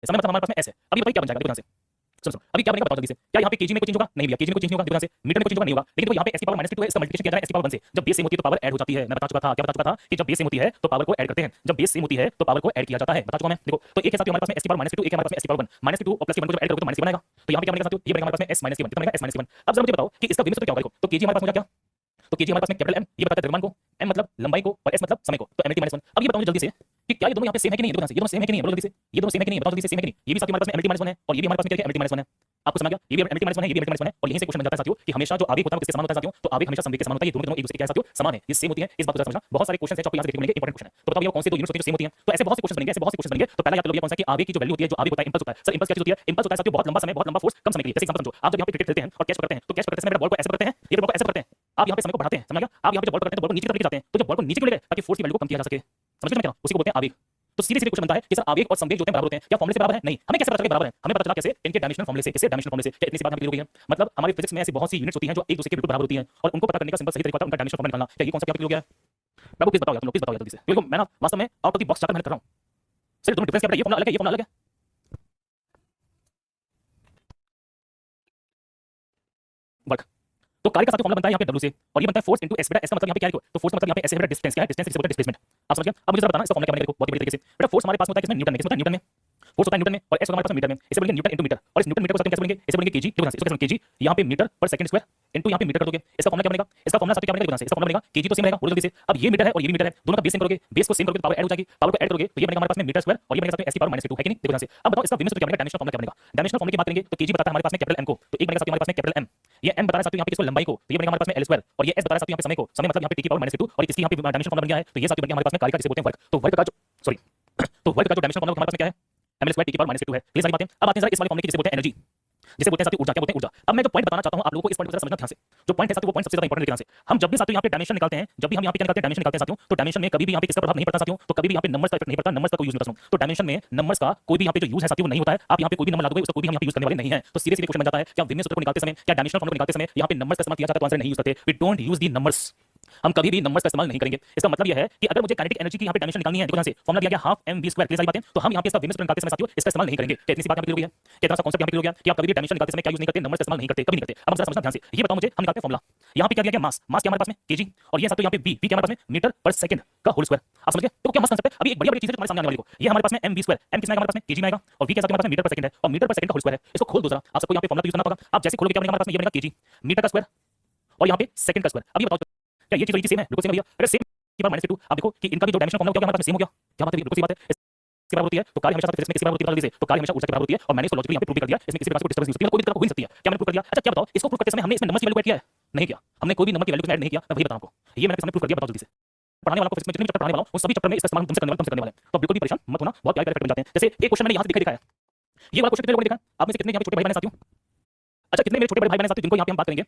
इसमें मतलब हमारे पास में s है। अब ये बताइए क्या बन जाएगा, देखो ध्यान से सुनो, अभी क्या बनेगा बताओ जल्दी से, क्या यहाँ पे केजी में कुछ चेंज होगा, नहीं भैया केजी में कुछ चेंज नहीं होगा, देखो ध्यान से, मीटर में कुछ चेंज होगा नहीं होगा, लेकिन तो यहाँ पे s की पावर -2 है, इसका मल्टीप्लिकेशन किया जा रहा है s की पावर 1 से, जब बेस सेम होती है तो पावर ऐड हो जाती है। मैं बता चुका था, क्या बता चुका था कि जब बेस सेम होती है तो पावर को ऐड करते हैं, जब बेस सेम होती है तो पावर को ऐड किया जाता है, बता चुका मैं। देखो तो एक है साथियों हमारे पास में s की पावर -2, एक है हमारे पास में s की पावर 1, -2 और +1 को जब ऐड करोगे तो माइनस बनेगा, तो यहाँ पे क्या बनेगा साथियों, ये बनेगा हमारे पास में s -1, कितना बनेगा s -1। अब जरा मुझे बताओ कि इसका द्विमीय सूत्र क्या होगा, देखो तो केजी हमारे पास हो जाएगा, तो केजी हमारे पास में कैपिटल M, ये बताता है द्रव्यमान को, M मतलब लंबाई को और S मतलब समय को, तो mlt-1। अब ये बताओ मुझे जल्दी से कि क्या ये दोनों यहाँ पे सेम है कि नहीं, देखो ये दोनों सेम है कि नहीं, बोलो जल्दी से, ये दोनों सेम है कि नहीं, बताओ जल्दी से, सेम है कि नहीं। ये भी साथियों हमारे पास में mlt-1 है और ये भी हमारे पास में क्या है mlt-1 है, आपको समझ गया, ये भी mlt-1 है, ये भी mlt-1 है, और यहीं से क्वेश्चन बन जाता है साथियों कि हमेशा जो आवेग होता है वो किसके समान होता है साथियों, तो आवेग हमेशा संवेग के समान होता है, ये दोनों एक दूसरे के क्या है साथियों समान है, ये सेम होती है, इस बात को समझना। बहुत सारे क्वेश्चन है जो आपको यहाँ से देखने को मिलेंगे, इंपॉर्टेंट क्वेश्चन है, तो बताओ ये कौन से दो यूनिट्स होती है जो सेम होती हैं, तो ऐसे बहुत से क्वेश्चन बनेंगे, ऐसे बहुत से क्वेश्चन बनेंगे। तो पहला याद कर लो कौन सा कि आवेग की जो वैल्यू होती है, जो आवेग होता है इंपल्स होता है। सर इंपल्स क्या चीज होती है, इंपल्स होता है साथियों बहुत लंबा समय, बहुत लंबा फोर्स कम समय के लिए। जैसे एग्जांपल समझो, आप जब यहाँ पे क्रिकेट खेलते हैं और कैच करते हैं, तो कैच करते समय बॉल को ऐसे करते हैं, ये बॉल को ऐसे करते हैं, आप यहाँ पे समय को बढ़ाते हैं, समझ गया, आप यहाँ पे बॉल पकड़ते हैं तो बॉल को नीचे की तरफ लेके जाते हैं, तो जब बॉल को नीचे क्यों ले गए, ताकि फोर्स की वैल्यू को कम किया जा सके, समझ गए मैं क्या, उसी को बोलते हैं आवेग। तो सीधे सीधे क्वेश्चन बनता है कि सर आवेग और संवेग जो होते हैं बराबर होते हैं, क्या फॉर्मूले से बराबर है, नहीं, हमें कैसे पता चला बराबर है, हमें पता चला कैसे, इनके डायमेंशनल फॉर्मूले से, इससे डायमेंशनल फॉर्मूले से। क्या इतनी सी बात हमें क्लियर हो गई है, मतलब हमारी फिजिक्स में ऐसी बहुत सी यूनिट्स होती हैं जो एक दूसरे के बिल्कुल बराबर होती हैं और उनको पता करने का सिंपल सही तरीका होता है उनका डायमेंशनल फॉर्मूला निकालना। क्या ये कॉन्सेप्ट आपको क्लियर हो गया है, बाबू प्लीज बताओ यार, तुम लोग प्लीज बताओ यार जल्दी से, क्योंकि मैं ना वास्तव में आउट ऑफ द बॉक्स जाकर मेहनत कर रहा हूं। सर दोनों डिफरेंस क्या है, ये फॉर्मूला अलग है, ये फॉर्मूला अलग है। वर्क तो कार्य का साथ फॉर्मूला बनता है यहाँ पे W से, और ये बनता है फोर्स इनटू s बेटा, s का मतलब यहाँ पे क्या है, तो फोर्स का मतलब यहाँ पे s है बेटा, डिस्टेंस क्या है, डिस्टेंस इसे बोलते हैं डिस्प्लेसमेंट, आप समझ गए। अब मुझे जरा बताना इसका फॉर्मूला क्या बनेगा, देखो बहुत बड़ी तरीके से बेटा, फोर्स हमारे पास होता है किसमें, न्यूटन में, किसमें होता है न्यूटन में। फोर्स होता है न्यूटन में और एस हमारे पास मीटर में, इसे बोलेंगे न्यूटन इनटू मीटर। और इस न्यूटन मीटर को कैसे बोलेंगे, इसे बोलेंगे केजी। देखो इसको कैसे केजी, यहां पे मीटर पर सेकंड स्क्वायर इनटू यहां पे मीटर कर दोगे, इसका फार्मूला क्या बनेगा, इसका फार्मूला साथ क्या बनेगा, इसका फार्मूला बनेगा केजी तो सेम रहेगा, बोलो जल्दी से। अब ये मीटर है और ये भी मीटर है, दोनों का बेस सेम करोगे, बेस को सेम करोगे तो पावर ऐड हो जाएगी, पावर को ऐड करोगे तो ये बनेगा हमारे पास में मीटर स्क्वायर और ये बनेगा एस की पावर -2 है कि नहीं। देखो यहां से अब बताओ इसका विमेय सूत्र क्या बनेगा, डायमेंशनल फार्मूला क्या बनेगा। डायमेंशनल फार्मूला की बात करेंगे तो केजी बताता है हमारे पास में कैपिटल एम को, तो एक बनेगा साथ हमारे पास में कैपिटल एम, ये एम बता रहा है साथ यहां पे इसको लंबाई को, तो ये बनेगा हमारे पास में एल स्क्वायर और ये एस बता रहा है साथ यहां पे समय को, समय मतलब यहां पे टी की पावर -2 और इसकी यहां पे डायमेंशनल फार्मूला बन गया है, तो ये साथ बन गया हमारे पास में कार्य का जिसे बोलते हैं वर्क। तो वर्क का जो सॉरी तो वर्क का जो डायमेंशनल फार्मूला हमारे पास में क्या है, एम स्क्वायर टी की पावर -2 है। ये सारी बातें अब आते हैं जरा इस वाले फार्मूले की जिसे बोलते हैं एनर्जी, जिसे बोलते हैं साथियों ऊर्जा। क्या बोलते हैं, ऊर्जा। अब मैं जो पॉइंट बताना चाहता हूं आप लोगों को इस पॉइंट को जरा समझना ध्यान से, जो पॉइंट है साथियों वो पॉइंट सबसे ज्यादा इंपॉर्टेंट है। ध्यान से हम जब भी साथियों यहां पे डायमेंशन निकालते हैं, जब भी हम यहां पे क्या निकालते हैं, डायमेंशन निकालते हैं साथियों, तो डायमेंशन में कभी भी यहां पे किसका प्रभाव नहीं पड़ता साथियों, तो कभी भी यहां पे नंबर्स का इफेक्ट नहीं पड़ता, नंबर्स का कोई यूज नहीं होता। तो डायमेंशन में नंबर्स का कोई भी यहां पे जो यूज है साथियों नहीं होता है, आप यहां पे कोई भी नंबर ला दोगे उसका कोई भी हम यहां पे यूज करने वाले नहीं है। तो सीधे सीधे क्वेश्चन बन जाता है क्या विमेय सूत्र को निकालते समय, क्या डायमेंशनल फार्मूला को निकालते समय यहां पे नंबर्स का इस्तेमाल किया जाता है, तो आंसर नहीं यूज करते, we don't use the numbers, हम कभी भी नंबर्स का इस्तेमाल नहीं करेंगे। इसका मतलब यह है कि अगर मुझे काइनेटिक एनर्जी की यहां पे डायमेंशन निकालनी है, देखो यहां से फार्मूला दिया गया half M V square, clear सारी बातें, तो हम यहां पे इसका विमेय सूत्र निकालते समय साथियों इसका इस्तेमाल नहीं करेंगे। तो इतनी सी बात यहां पे क्लियर हो गई है, कितना सा कांसेप्ट यहां पे क्लियर हो गया कि आप कभी भी डायमेंशन निकालते समय क्या यूज नहीं करते, नंबर्स का इस्तेमाल नहीं करते, कभी नहीं करते। अब जरा समझना ध्यान से, ये बताओ मुझे, हम निकालते हैं फार्मूला, यहां पे क्या दिया गया, मास, मास क्या हमारे पास में केजी, और ये साथियों यहां पे वी, वी क्या हमारे पास में मीटर पर सेकंड का होल स्क्वायर। आप समझ गए, तो क्या मस्त कांसेप्ट है। अभी एक बढ़िया बड़ी चीज है तुम्हारे सामने आने वाली को, ये हमारे पास में एम वी स्क्वायर, एम कितना आएगा हमारे पास में, केजी में आएगा, और वी क्या हमारे पास में मीटर पर सेकंड है, और मीटर पर सेकंड का होल स्क्वायर है। इसको खोल दो जरा, आप सबको यहां पे फार्मूला यूज करना होगा। आप जैसे खोलोगे क्या बनेगा हमारे पास में, ये बनेगा केजी मीटर का स्क्वायर और यहां पे सेकंड का स्क्वायर। अब ये बताओ क्या ये चीज सेम है, बिल्कुल सेम है भैया। अगर सेम की पावर -2, आप देखो कि इनका भी जो डायमेंशन फार्मूला क्या हमारे पास सेम हो गया, क्या बात है, बिल्कुल सी बात है, इसके बराबर होती है। तो कार्य हमेशा फिजिक्स में किसी बराबर होती है, जल्दी से, तो कार्य हमेशा ऊर्जा के बराबर होती है, और मैंने इसको लॉजिकली यहां पे प्रूव कर दिया, इसमें किसी प्रकार से कोई डिस्टर्बेंस नहीं होती है, कोई दिक्कत हो ही नहीं सकती है। क्या मैंने प्रूव कर दिया, अच्छा क्या बताओ, इसको प्रूव करते समय हमने इसमें नंबर्स की वैल्यू ऐड किया है, नहीं किया, हमने कोई भी नंबर की वैल्यू ऐड नहीं किया, मैं वही बताऊं आपको, ये मैंने प्रूव कर दिया, बताओ जल्दी से। पढ़ाने वाला को फिजिक्स में जितने भी चैप्टर पढ़ाने वाला हूं उन सभी चैप्टर में इसका इस्तेमाल तुमसे करने वाले हैं, तो बिल्कुल भी परेशान मत होना, बहुत प्यारे प्यारे बन जाते हैं। जैसे एक क्वेश्चन मैंने यहां से दिखाया है, ये वाला क्वेश्चन कितने लोगों ने देखा, आप में से कितने यहां पे छोटे भाई बहन साथियों, अच्छा कितने मेरे छोटे बड़े भाई बहन साथियों जिनको यहां पे हम बात करेंगे,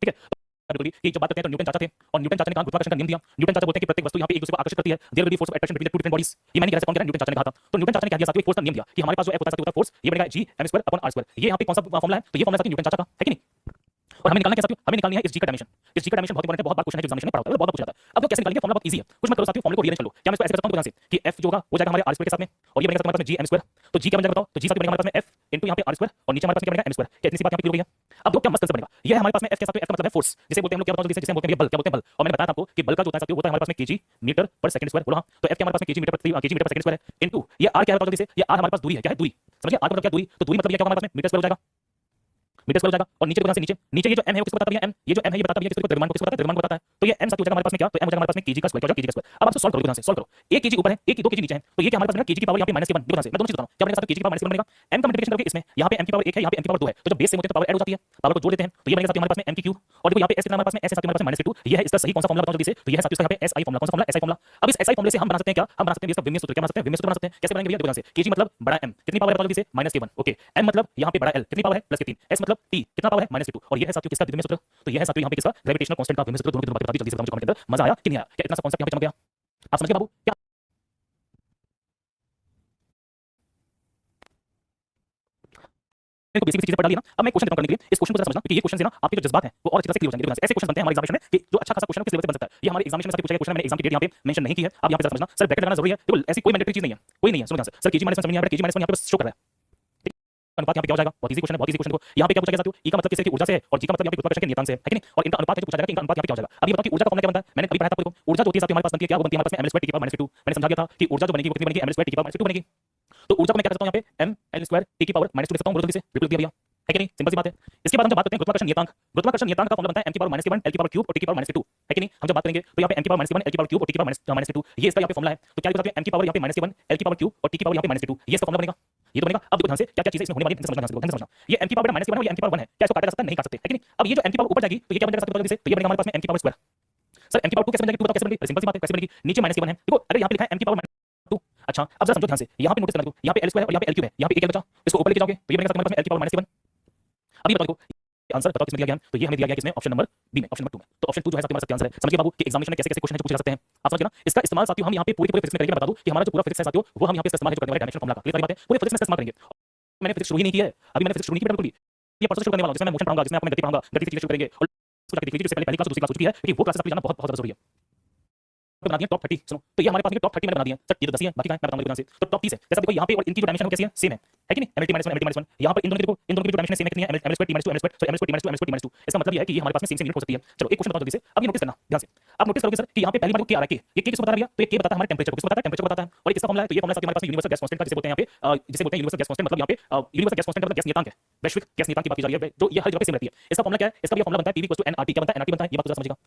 ठीक है। बिल्कुल कि जब बात करते हैं तो न्यूटन चाचा थे, और न्यूटन चाचा ने कहा गुरुत्वाकर्षण का नियम दिया। न्यूटन चाचा बोलते हैं कि प्रत्येक वस्तु यहां पे एक दूसरे को आकर्षित करती है, there will be force of attraction between two different bodies. ये मैंने कहा कौन कह रहा है, न्यूटन चाचा ने कहा था। तो न्यूटन चाचा ने क्या दिया साथियों, एक फोर्स का नियम दिया कि हमारे पास जो F होता है साथियों फोर्स, ये बनेगा g m square upon r square. ये यहां पे कौन सा फार्मूला है, तो ये फार्मूला साथियों न्यूटन चाचा का है कि नहीं। और हमें निकालना क्या साथियों, हमें निकालनी है इस g का डायमेंशन। इस g का डायमेंशन बहुत इंपॉर्टेंट है, बहुत बार क्वेश्चन है जो एग्जामिनेशन में पढ़ा होता है, बहुत पूछा जाता है। अब वो कैसे निकालेंगे, फार्मूला बहुत इजी है, कुछ मत करो साथियों, फार्मूले को रीअरेंज कर लो। क्या मैं इसको ऐसे करता हूं ध्यान से कि f जो होगा वो जाएगा हमारे r स्क्वायर के साथ में, और ये बनेगा हमारे पास में g m स्क्वायर। तो g क्या बन जाएगा बताओ, तो g साथियों बनेगा हमारे पास में f इनटू यहां पे r स्क्वायर, और नीचे हमारे पास क्या बनेगा m स्क्वायर। क्या इतनी सी बात यहां पे क्लियर हो गई है। अब देखो क्या मस्त कंसेप्ट बनेगा, ये है हमारे पास में f के साथ, f का मतलब है फोर्स, जिसे बोलते हैं हम लोग क्या बताओ जल्दी से, जिसे हम बोलते हैं बल, क्या बोलते हैं बल। और मैंने बताया था आपको कि बल का जो होता है साथियों वो होता है हमारे पास में kg मीटर पर सेकंड स्क्वायर, बोलो हां। तो f क्या हमारे पास में kg मीटर पर सेकंड स्क्वायर है, इनटू ये r क्या है बताओ जल्दी से, ये r हमारे पास दूरी है, क्या है दूरी, समझिए r मतलब क्या दूरी, तो दूरी मतलब ये क्या होगा हमारे पास में मीटर स्क्वायर हो जाएगा, मीटर स्क्वायर हो जाएगा। और नीचे देखो से नीचे नीचे ये जो m है वो किसको बताता है, m ये जो m है ये बताता है किसको, द्रव्यमान को, किसको बताता है, द्रव्यमान को बताता है। तो ये m साथ हो जाएगा हमारे पास में क्या, तो m हो जाएगा हमारे पास में kg का स्क्वायर, क्या हो जाएगा kg का स्क्वायर। अब आप सॉल्व करो ध्यान से, सॉल्व करो, 1 kg ऊपर है, 1 2 kg नीचे है, तो ये क्या हमारे पास बनेगा kg की पावर यहां पे -1। देखो ध्यान से मैं दोनों चीज बता रहा हूं, क्या बनेगा साथ kg की पावर -1 बनेगा, m का मल्टीप्लिकेशन करोगे इसमें, यहां पे m की पावर 1 है, यहां पे m की पावर 2 है, तो जब बेस सेम होते हैं तो पावर ऐड हो जाती है, पावर को जोड़ देते हैं, तो ये बनेगा साथ हमारे पास में m की क्यूब। और देखो यहां पे s कितना हमारे पास में, s है साथ हमारे पास में -2, ये है इसका सही कौन सा फार्मूला बताओ जल्दी से, तो ये है साथ इसका यहां पे SI फार्मूला, कौन सा फार्मूला, SI फार्मूला। अब इस SI फार्मूले से हम बना सकते हैं क्या, हम बना सकते हैं इसका विमेय सूत्र, क्या बना सकते हैं, विमेय सूत्र बना सकते हैं, कैसे बनाएंगे भैया, देखो ध्यान से, kg मतलब बड़ा m, कितनी पावर है बताओ जल्दी से, -k1, ओके, m मतलब यहां पे बड़ा L, कितनी पावर है, +3, s मतलब t, कितना पावर है, -2, और ये है साथियों किसका विमेय सूत्र, तो ये है साथियों यहां पे किसका, ग्रेविटेशनल कांस्टेंट का विमेय सूत्र। दोनों की बात बता दी जल्दी से, बताओ मुझे कमेंट के अंदर, मजा आया कि नहीं आया, क्या इतना सा कांसेप्ट यहां पे चमक गया, आप समझ गए बाबू क्या। मेरे को बेसिक चीजें पढ़ा ली ना, अब मैं क्वेश्चन करने के लिए इस क्वेश्चन को जरा समझना, क्योंकि ये क्वेश्चन से ना आपके जो जज्बात हैं वो और अच्छी तरह से क्लियर हो जाएंगे। ऐसे क्वेश्चन बनते हैं हमारे एग्जामिनेशन में कि जो अच्छा खासा क्वेश्चन किस लेवल से बन सकता है, ये हमारे एग्जामिनेशन में साथ पूछा गया क्वेश्चन, मैंने एग्जाम की डेट यहां पे मेंशन नहीं की है, आप यहां पे जरा समझना, सर ब्रैकेट लगाना जरूरी है, देखो ऐसी कोई मैंडेटरी चीज नहीं है, कोई नहीं है, सुनो ध्यान से, सर kg -1 समझ नहीं आ रहा है, kg -1 यहां पे बस शो कर रहा है, अनुपात यहां पे क्या हो जाएगा, बहुत इजी क्वेश्चन है, बहुत इजी क्वेश्चन। देखो यहां पे क्या पूछा गया साथियों, E का मतलब किससे, की ऊर्जा से है, और G का मतलब यहां पे गुरुत्वाकर्षण के नियतांक से है कि नहीं, और इनका अनुपात है जो पूछा जाएगा कि इनका अनुपात यहां पे क्या हो जाएगा। अब ये बताओ कि ऊर्जा का फॉर्मूला क्या बनता है, मैंने अभी पढ़ाया था आपको, ऊर्जा जो होती है साथियों हमारे पास बनती है क्या, वो बनती है हमारे पास में m² की पावर -2, मैंने समझा दिया था कि ऊर्जा जो बनेगी वो कितनी बनेगी, m² की पावर -2 बनेगी। तो ऊर्जा को मैं क्या करता हूं यहां पे ml² t की पावर -2 लिख सकता हूं, बोलो जल्दी से, बिल्कुल दिया भैया, है कि नहीं, सिंपल सी बात है। इसके बाद हम जब बात करते हैं गुरुत्वाकर्षण नियतांक, गुरुत्वाकर्षण नियतांक का फॉर्मूला बनता है m की पावर -1 l की पावर क्यूब और t की पावर -2, है कि नहीं। हम जब बात करेंगे तो यहां पे m की पावर -1 l की पावर क्यूब और t की पावर -2, ये इसका यहां पे फॉर्मूला है। तो क्या लिखा है, m की पावर यहां पे -1 l की पावर क्यूब और t की पावर यहां पे -2, ये इसका फॉर्मूला बनेगा, ये तो बनेगा। अब देखो ध्यान से क्या क्या चीजें इसमें होने वाली है, समझना ध्यान से समझना, ये m की पावर -1 है और ये m की पावर 1 है, क्या इसको काटा जा सकता है, नहीं काट सकते, है कि नहीं। अब ये जो m की पावर ऊपर जाएगी तो ये क्या बनेगा साथियों जल्दी से, तो ये बनेगा हमारे पास में m की पावर स्क्वायर। सर m की पावर 2 कैसे बन जाएगी, बताओ कैसे बनेगी, सिंपल सी बात है, कैसे बनेगी, नीचे -1 है, देखो अगर यहां पे लिखा है m की पावर 2, अच्छा अब जरा समझो ध्यान से, यहां पे नोटिस करना, देखो यहां पे l स्क्वायर और यहां पे l क्यूब है, यहां पे एक l बचा, इसको ऊपर लेके जाओगे तो ये बनेगा हमारे पास में l की पावर -1। अभी बताओ देखो आंसर बताओ किसमें दिया गया है, तो ये हमें दिया गया है किसमें, ऑप्शन नंबर बी में, ऑप्शन नंबर 2 में। तो ऑप्शन 2 जो है साथियों हमारा सही आंसर है। समझिए बाबू कि एग्जामिनेशन में कैसे कैसे क्वेश्चन है जो पूछे जा सकते हैं, आप समझ गए ना। इसका इस्तेमाल साथियों हम यहां पे पूरी फिजिक्स में करेंगे, बता दूं कि हमारा जो पूरा फिजिक्स है साथियों वो हम यहां पे इस्तेमाल जो करने वाले डायमेंशनल फार्मूला का, क्लियर सारी बातें पूरे फिजिक्स में इस्तेमाल करेंगे। मैंने फिजिक्स शुरू ही नहीं की है, अभी मैंने फिजिक्स शुरू नहीं की, बिल्कुल भी ये परसों शुरू करने वाला हूं, जिसमें मैं मोशन पढ़ाऊंगा, जिसमें आपको गति पढ़ाऊंगा, गति की चीजें शुरू करेंगे, और उसको देख लीजिए जिससे पहले पहली क्लास दूसरी क्लास हो चुकी है, क्योंकि वो क्लासेस आपको जाना बहुत बहुत ज्यादा जरूरी है। बना दिया टॉप 30। सुनो, तो ये हमारे पास में टॉप 30 मैंने बना दिया सर। ये तो 10 ही है, बाकी का मैं बताऊंगा से। तो टॉप 30 है। जैसे देखो यहाँ पे, और इनकी जो डायमेंशन है कैसी है, सेम है कि नहीं, MLT -1 MLT -1। यहाँ पर इन दोनों की देखो, इन दोनों की जो डायमेंशन सेम है कितनी है, ML2 T -2 ML2 sorry ML2 T -2 ML2 T -2। इसका मतलब ये है कि ये हमारे पास में सेम यूनिट हो सकती है। चलो एक क्वेश्चन बताओ जल्दी से। अब ये नोटिस करना ध्यान से। आप नोटिस करोगे सर कि यहाँ पे पहली बार क्या आ रहा है, ये किसको बता रहा है, तो ये के बताता है हमारे टेंपरेचर को, किसको बताता है, टेंपरेचर को बताता है। और इसका फॉर्मूला है, तो ये फॉर्मूला हमारे पास यूनिवर्सल गैस कांस्टेंट का, जिसे बोलते हैं यहाँ पे जिसे बोलते हैं यूनिवर्सल गैस कांस्टेंट। मतलब यहाँ पे यूनिवर्सल गैस कांस्टेंट मतलब गैस नियतांक है, वैश्विक गैस नियतांक की बात की जा रही है, जो ये हर जगह पे सेम रहती है। इसका फॉर्मूला क्या है, इसका भी फॉर्मूला बनता है PV = NRT। क्या बनता है, NRT बनता है, ये बात तो समझिएगा।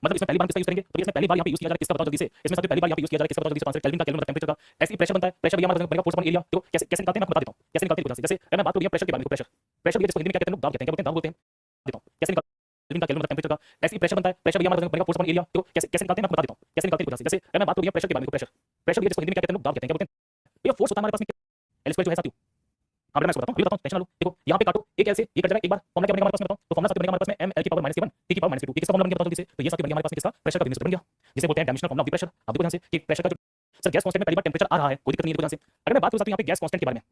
मतलब इसमें पहली बार किसका यूज करेंगे, तो इसमें पहली बार यहाँ पे यूज किया जा रहा है किसका बताओ जल्दी से। इसमें सबसे पहली बार यहाँ पे यूज किया जा रहा है किसका बताओ जल्दी से, आंसर केल्विन का, केल्विन मतलब टेंपरेचर का। ऐसे ही प्रेशर बनता है, प्रेशर भी हमारा बनेगा फोर्स अपॉन एरिया। तो कैसे कैसे निकालते हैं मैं बता देता हूँ, कैसे निकालते हैं। जैसे मैं बात करूँ प्रेशर के बारे में, प्रेशर प्रेशर भी जिसको हिंदी में क्या कहते हैं, दाब कहते हैं, क्या बोलते हैं, दाब बोलते हैं। देता हूँ कैसे निकालते हैं, केल्विन का, केल्विन मतलब टेंपरेचर का। ऐसे ही प्रेशर बनता है, प्रेशर भी हमारा बनेगा फोर्स अपॉन एरिया। तो कैसे कैसे निकालते हैं मैं बता देता हूँ, कैसे निकालते हैं। जैसे मैं बात करूँ प्रेशर के बारे में, प्रेशर प्रेशर भी जिसको हिंदी में क्या कहते हैं, दाब कहते हैं, क्या बोलते हैं। ये फोर्स होता है हमारे पास में L2 जो है साथियों। हाँ मैं बताता हूँ, ये बताता हूँ, टेंशन ना लो। देखो यहाँ पे काटो, एक ऐसे ये कट जाएगा एक बार। फॉर्मूला क्या बनेगा हमारे पास में बताओ, तो फॉर्मूला साथ बनेगा हमारे पास में ML की पावर -7 T की पावर -2। किसका फॉर्मूला बन गया बताओ जल्दी से। तो ये साथ बन गया हमारे पास में किसका, प्रेशर का यूनिट बन गया, जिसे बोलते हैं dimensional formula of the pressure. अब देखो ध्यान से कि प्रेशर का जो सर गैस कांस्टेंट में पहली बार टेंपरेचर आ रहा है, कोई दिक्कत नहीं है। देखो ध्यान से, अगर मैं बात करूँ साथियों यहाँ पे गैस कांस्टेंट के बारे में,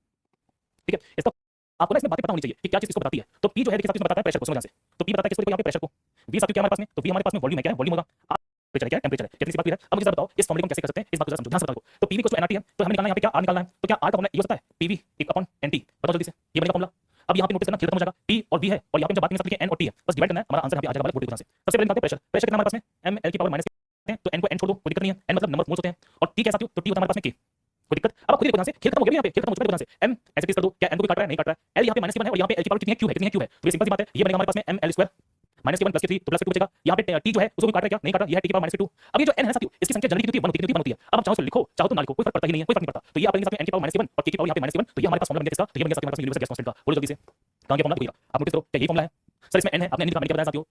ठीक है, इसका आपको ना इसमें बातें पता होनी चाहिए कि क्या चीज इसको बताती है। तो P जो है देखिए साथियों बताता है प्रेशर को, समझ ध्यान से। तो P बताता है किसको, यहाँ पे प्रेशर को। V साथियों क्या हमारे पास में, तो V हमारे पास में वॉल्यूम है, क्या है, वॉल्यूम होगा। टेम्परेचर है, क्या टेम्परेचर है, कितनी सी बात क्लियर है। अब मुझे जरा बताओ इस फॉर्मूले को हम कैसे कर सकते हैं, इस बात को जरा समझो, ध्यान से बताओ। तो PV = NRT है, तो हमें निकालना है यहाँ पे क्या, R निकालना है। तो क्या R का फॉर्मूला ये हो सकता है, PV = NT। बताओ जल्दी से, ये बनेगा फॉर्मूला। अब यहाँ पे नोटिस करना, खत्म हो जाएगा, P और V है, और यहाँ पे जब बात करेंगे N और T है, बस डिवाइड करना है, हमारा आंसर यहाँ पे आ जाएगा। बोर्ड से सबसे पहले निकालते हैं प्रेशर। प्रेशर कितना हमारे पास में, ML की पावर -7 है, तो N को N छोड़ दो, कोई दिक्कत नहीं है। N मतलब नंबर मोल्स होते हैं, और T क्या साथियों, तो T होता है हमारे पास में K, कोई दिक्कत। अब खुद ही देखो ध्यान से, खेल खत्म हो गया यहाँ पे, खेल खत्म हो चुका है। ध्यान से M ऐसे किस कर दो, क्या N को भी काट रहा है, नहीं काट रहा है। L यहाँ पे -7 है, और यहाँ पे L की पावर कितनी है, Q है, कितनी है, Q है। तो ये सिंपल सी बात है, ये बनेगा हमारे पास में ML² -K1 + K3 तो +K2 बचेगा। यहाँ पे T जो है उसको भी काट रहा है, क्या नहीं काट रहा, ये है T की पावर -2। अब ये जो N है साथियों, इसकी संख्या जनरली कितनी होती है, 1 होती है। अब आप चाहो तो लिखो, चाहो तो ना लिखो, कोई फर्क पड़ता ही नहीं है, कोई फर्क नहीं पड़ता। तो ये आप लेंगे साथ में N की पावर -7 और K की पावर यहाँ पे -7, तो ये हमारे पास फॉर्मूला बन गया किसका, तो ये बन गया साथियों हमारे पास यूनिवर्सल गैस कांस्टेंट का। बोलो जल्दी से, कहां गया फॉर्मूला, देखो आप नोटिस करो, क्या यही फॉर्मूला है सर। इसमें N है, आपने N निकालने के बताया साथियों।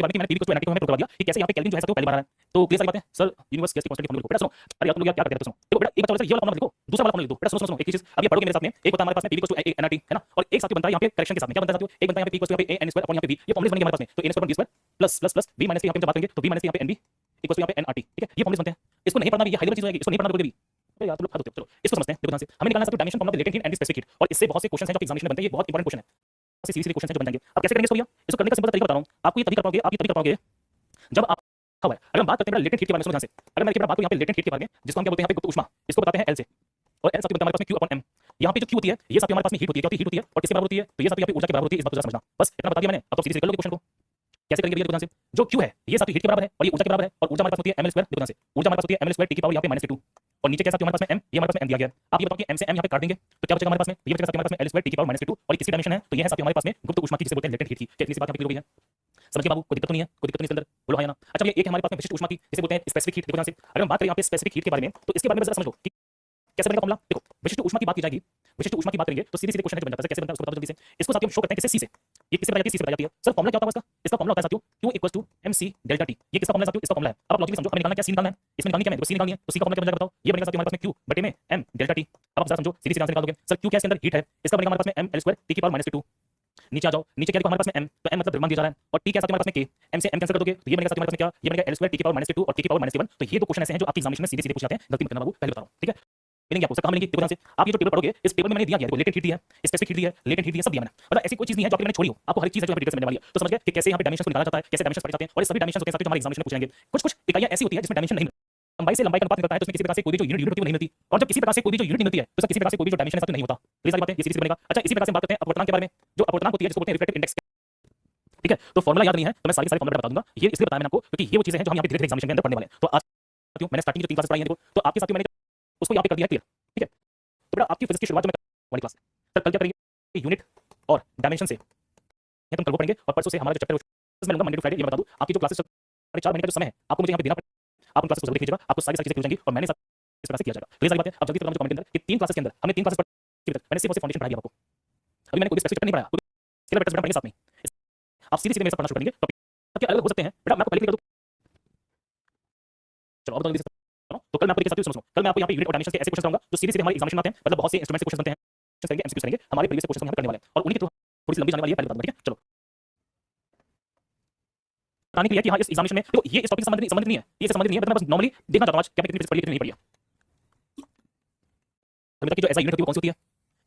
बात की मैंने PV = NRT को हमें बता दिया कि कैसे यहाँ पे केल्विन जो है साथियों पहली बार आ रहा है। तो क्लियर सारी बातें सर, यूनिवर्स गैस की कांस्टेंट की फॉर्मूला लिखो। बेटा सुनो, अरे यार तुम लोग यार क्या करते हो, सुनो देखो बेटा, एक बात ये वाला फॉर्मूला लिखो, दूसरा वाला फॉर्मूला लिख दो। बेटा सुनो सुनो सुनो, एक चीज अब ये पढ़ोगे मेरे साथ में। एक होता है हमारे पास में PV = NRT है ना, और एक साथियों बनता है यहाँ पे करेक्शन के साथ में, क्या बनता है साथियों, एक बनता है यहाँ पे P = AN² अपॉन यहाँ पे V। ये फॉर्मूले बनेंगे हमारे पास में, तो AN² upon V² plus V minus यहाँ पे जब बात करेंगे तो V माइनस यहाँ पे NB = यहाँ पे NRT, ठीक है। ये फॉर्मूले बनते हैं, इसको नहीं पढ़ना भी, ये हाई लेवल चीज होगी, इसको नहीं पढ़ना भी। अरे यार तुम लोग हद होते हो। चलो इसको समझते हैं, देखो ध्यान से, हमें निकालना है साथियों dimension formula of latent heat and specific heat, और इससे बहुत से क्वेश्चन हैं जो एग्जामिनेशन में बनते हैं। ये बहुत इंपॉर्टेंट क्वेश्चन है, सीरीज क्वेश्चन है जो बन जाएंगे। अब कैसे करेंगे इसको भैया, इसको करने का सिंपल तरीका बता रहा हूं आपको, ये तभी कर पाओगे, आप ये तभी कर पाओगे जब आप हवा है। अगर हम बात करते हैं लेटेंट हीट के बारे में, सुनो ध्यान से। अगर मैं बात करूं यहाँ पे लेटेंट हीट के बारे में, जिसको हम क्या बोलते हैं यहाँ पे गुप्त ऊष्मा, इसको बताते हैं L से, और L साथियों बनता है हमारे पास में Q/M। यहाँ पे जो Q होती है, ये साथियों हमारे पास में हीट होती है, क्या हीट होती है, और किसके बराबर होती है, तो ये साथियों यहाँ पे ऊर्जा के बराबर होती है। इस बात को जरा समझना, बस इतना बता दिया मैंने। अब तो सीरीज निकल लो क्वेश्चन को, कैसे करेंगे भैया, देखो ध्यान से। जो Q है ये साथियों हीट के बराबर है, और ये ऊर्जा के बराबर है, और ऊर्जा हमारे पास होती है ml²। देखो ध्यान से, ऊर्जा हमारे पास होती है ml² T की पावर यहाँ पे -2, और नीचे क्या साथियों हमारे पास में M, ये हमारे पास में M दिया गया है। आप ये बताओ कि M से M यहाँ पे काट देंगे तो क्या बचेगा हमारे पास में, ये बचेगा साथियों हमारे पास में L² T की पावर -2, और ये किसकी डायमेंशन है, तो ये है साथियों हमारे पास में गुप्त ऊष्मा की, जिसे बोलते हैं लेटेंट हीट की। कितनी सी बात यहाँ पे क्लियर हो गई है, समझिए बाबू, कोई दिक्कत नहीं है, कोई दिक्कत नहीं इसके अंदर, बोलो हाँ या ना। अच्छा भैया एक है हमारे पास में विशिष्ट ऊष्मा की, जिसे बोलते हैं स्पेसिफिक हीट। देखो ध्यान से, अगर हम बात करें यहाँ पे स्पेसिफिक हीट के बारे में, तो इसके बारे में जरा समझ लो कि कैसे बनेगा फॉर्मूला। देखो विशिष्ट ऊष्मा की बात की जाएगी, विशिष्ट ऊष्मा की बात करेंगे तो सीधे सीधे क्वेश्चन है जो बन जाता है। कैसे बनता है उसको बताओ जल्दी से। इसको साथियों हम शो करते हैं किससे, C से। ये किससे बताई जाती है, C से बताई जाती है। सर फॉर्मूला क्या होता है इसका फॉर्मूला होता है साथियों Q = MC ΔT। ये किसका फॉर्मूला है साथियों, इसका फॉर्मूला है। अब आप लॉजिकली समझो, हमें निकालना क्या, C निकालना है। इसमें निकालनी क्या है, देखो C निकालनी है, तो C का फॉर्मूला क्या बनेगा बताओ, ये बनेगा साथियों हमारे पास में Q/M ΔT। अब आप जरा समझो, सीधे सीधे आंसर निकाल दोगे। सर Q क्या इसके अंदर हीट है, इसका बनेगा हमारे पास में ml² T की पावर -2। नीचे आ जाओ, नीचे क्या देखो हमारे पास में M, तो M मतलब द्रव्यमान दिया जा रहा है, और T क्या साथियों हमारे पास में K, M से M कैंसिल कर दोगे तो ये बनेगा साथियों हमारे पास में क्या, ये बनेगा L² T की पावर -2 और T की पावर -7। तो ये दो क्वेश्चन ऐसे हैं जो आपकी एग्जामिनेशन में सीधे सीधे पूछ जाते हैं, गलती मत करना बाबू, पहले बता रहा हूं, ठीक है। मिलेंगे आपको, सर कहां मिलेंगे, देखो ध्यान से। आप ये जो टेबल पढ़ोगे, इस टेबल में मैंने दिया गया, देखो लेटेंट हीट दी है, स्पेसिफिक हीट दी है, लेटेंट हीट दी है, सब दिया मैंने। मतलब ऐसी कोई चीज नहीं है जो आपके मैंने छोड़ी हो, आपको हर एक चीज है जो डिटेल से मिलने वाली है। तो समझ गए कि कैसे यहाँ पे डायमेंशन को निकाला जाता है, कैसे डायमेंशन पढ़े जाते हैं, और ये सभी डायमेंशन होते हैं साथियों जो हमारे एग्जामिनेशन में पूछ जाएंगे। कुछ कुछ इकाइयां ऐसी होती है जिसमें डायमेंशन नहीं, लंबाई से लंबाई का अनुपात निकलता है, तो उसमें किसी प्रकार से कोई भी जो यूनिट होती है वो नहीं मिलती, और जब किसी प्रकार से कोई भी जो यूनिट नहीं मिलती है तो किसी प्रकार से कोई भी जो डायमेंशन है साथियों नहीं होता। ये सारी बातें ये सीरीज बनेगा। अच्छा इसी प्रकार से हम बात करते हैं अपवर्तनांक के बारे में, जो अपवर्तनांक होती है जिसको बोलते हैं रिफ्लेक्टिव इंडेक्स, ठीक है। तो फॉर्मूला याद नहीं है तो मैं सारी फॉर्मूला बता दूंगा, ये इसलिए बताया मैंने आपको क्योंकि ये वो चीजें हैं जो हम यहाँ पे धीरे धीरे एग्जामिनेशन के अंदर पढ़ने वाले हैं। तो आज साथियों मैंने स्टार्टिंग जो 3 क्लासेस पढ़ाई हैं, देखो तो आपके साथियों मैंने उसको यहाँ पे कर दिया क्लियर, ठीक है। तो बेटा आपकी फिजिक्स की शुरुआत जो मैं वाली क्लास सर कल क्या करेंगे, यूनिट और डायमेंशन से, ये तुम कल को पढ़ेंगे, और परसों से हमारा जो चैप्टर मैं लूंगा मंडे टू फ्राइडे। ये बता दूं आपकी जो क्लासेस 4.5 महीने का जो समय है आपको मुझे यहाँ पे देना पड़ेगा, आप उन क्लासेस को जरूर कीजिएगा, आपको सारी चीजें क्लियर हो जाएंगी, और मैंने इस तरह से किया जाएगा। तो ये सारी बातें अब जल्दी से बताओ कमेंट के अंदर कि 3 क्लासेस के अंदर हमने 3 क्लासेस पढ़ी, मैंने सिर्फ फाउंडेशन पढ़ाई आपको, अभी मैंने कोई स्पेसिफिक नहीं पढ़ाया, स्केलर वेक्टर्स पढ़ेंगे साथ में, आप सीधे सीधे मेरे साथ पढ़ना शुरू करेंगे। टॉपिक सबके अलग हो सकते हैं बेटा, मैं आपको पहले क्लियर कर दूं। चलो अब जल्दी से तो कल मैं आपको देखिए साथियों सुनो, कल मैं आपको यहाँ पे यूनिट और डायमेंशन के ऐसे क्वेश्चन कराऊंगा जो सीधे सीधे हमारे एग्जामिनेशन में आते हैं, मतलब बहुत से इंस्ट्रूमेंट से क्वेश्चन बनते हैं, करेंगे एमसीक्यूज करेंगे, हमारे प्रीवियस क्वेश्चन हम यहाँ पे करने वाले हैं, और उन्हीं के थ्रू थोड़ी सी लंबी जाने वाली है, पहले बता दूंगा, ठीक है। चलो बताने के लिए कि हाँ इस एग्जामिनेशन में देखो ये इस टॉपिक से संबंधित नहीं है, ये इससे संबंधित नहीं है, बट मैं बस नॉर्मली देखना चाहता हूं आज क्या कितनी फिजिक्स पढ़ी कितनी नहीं पढ़ी है। धर्मिता की जो एसआई यूनिट होती है वो कौन सी होती है?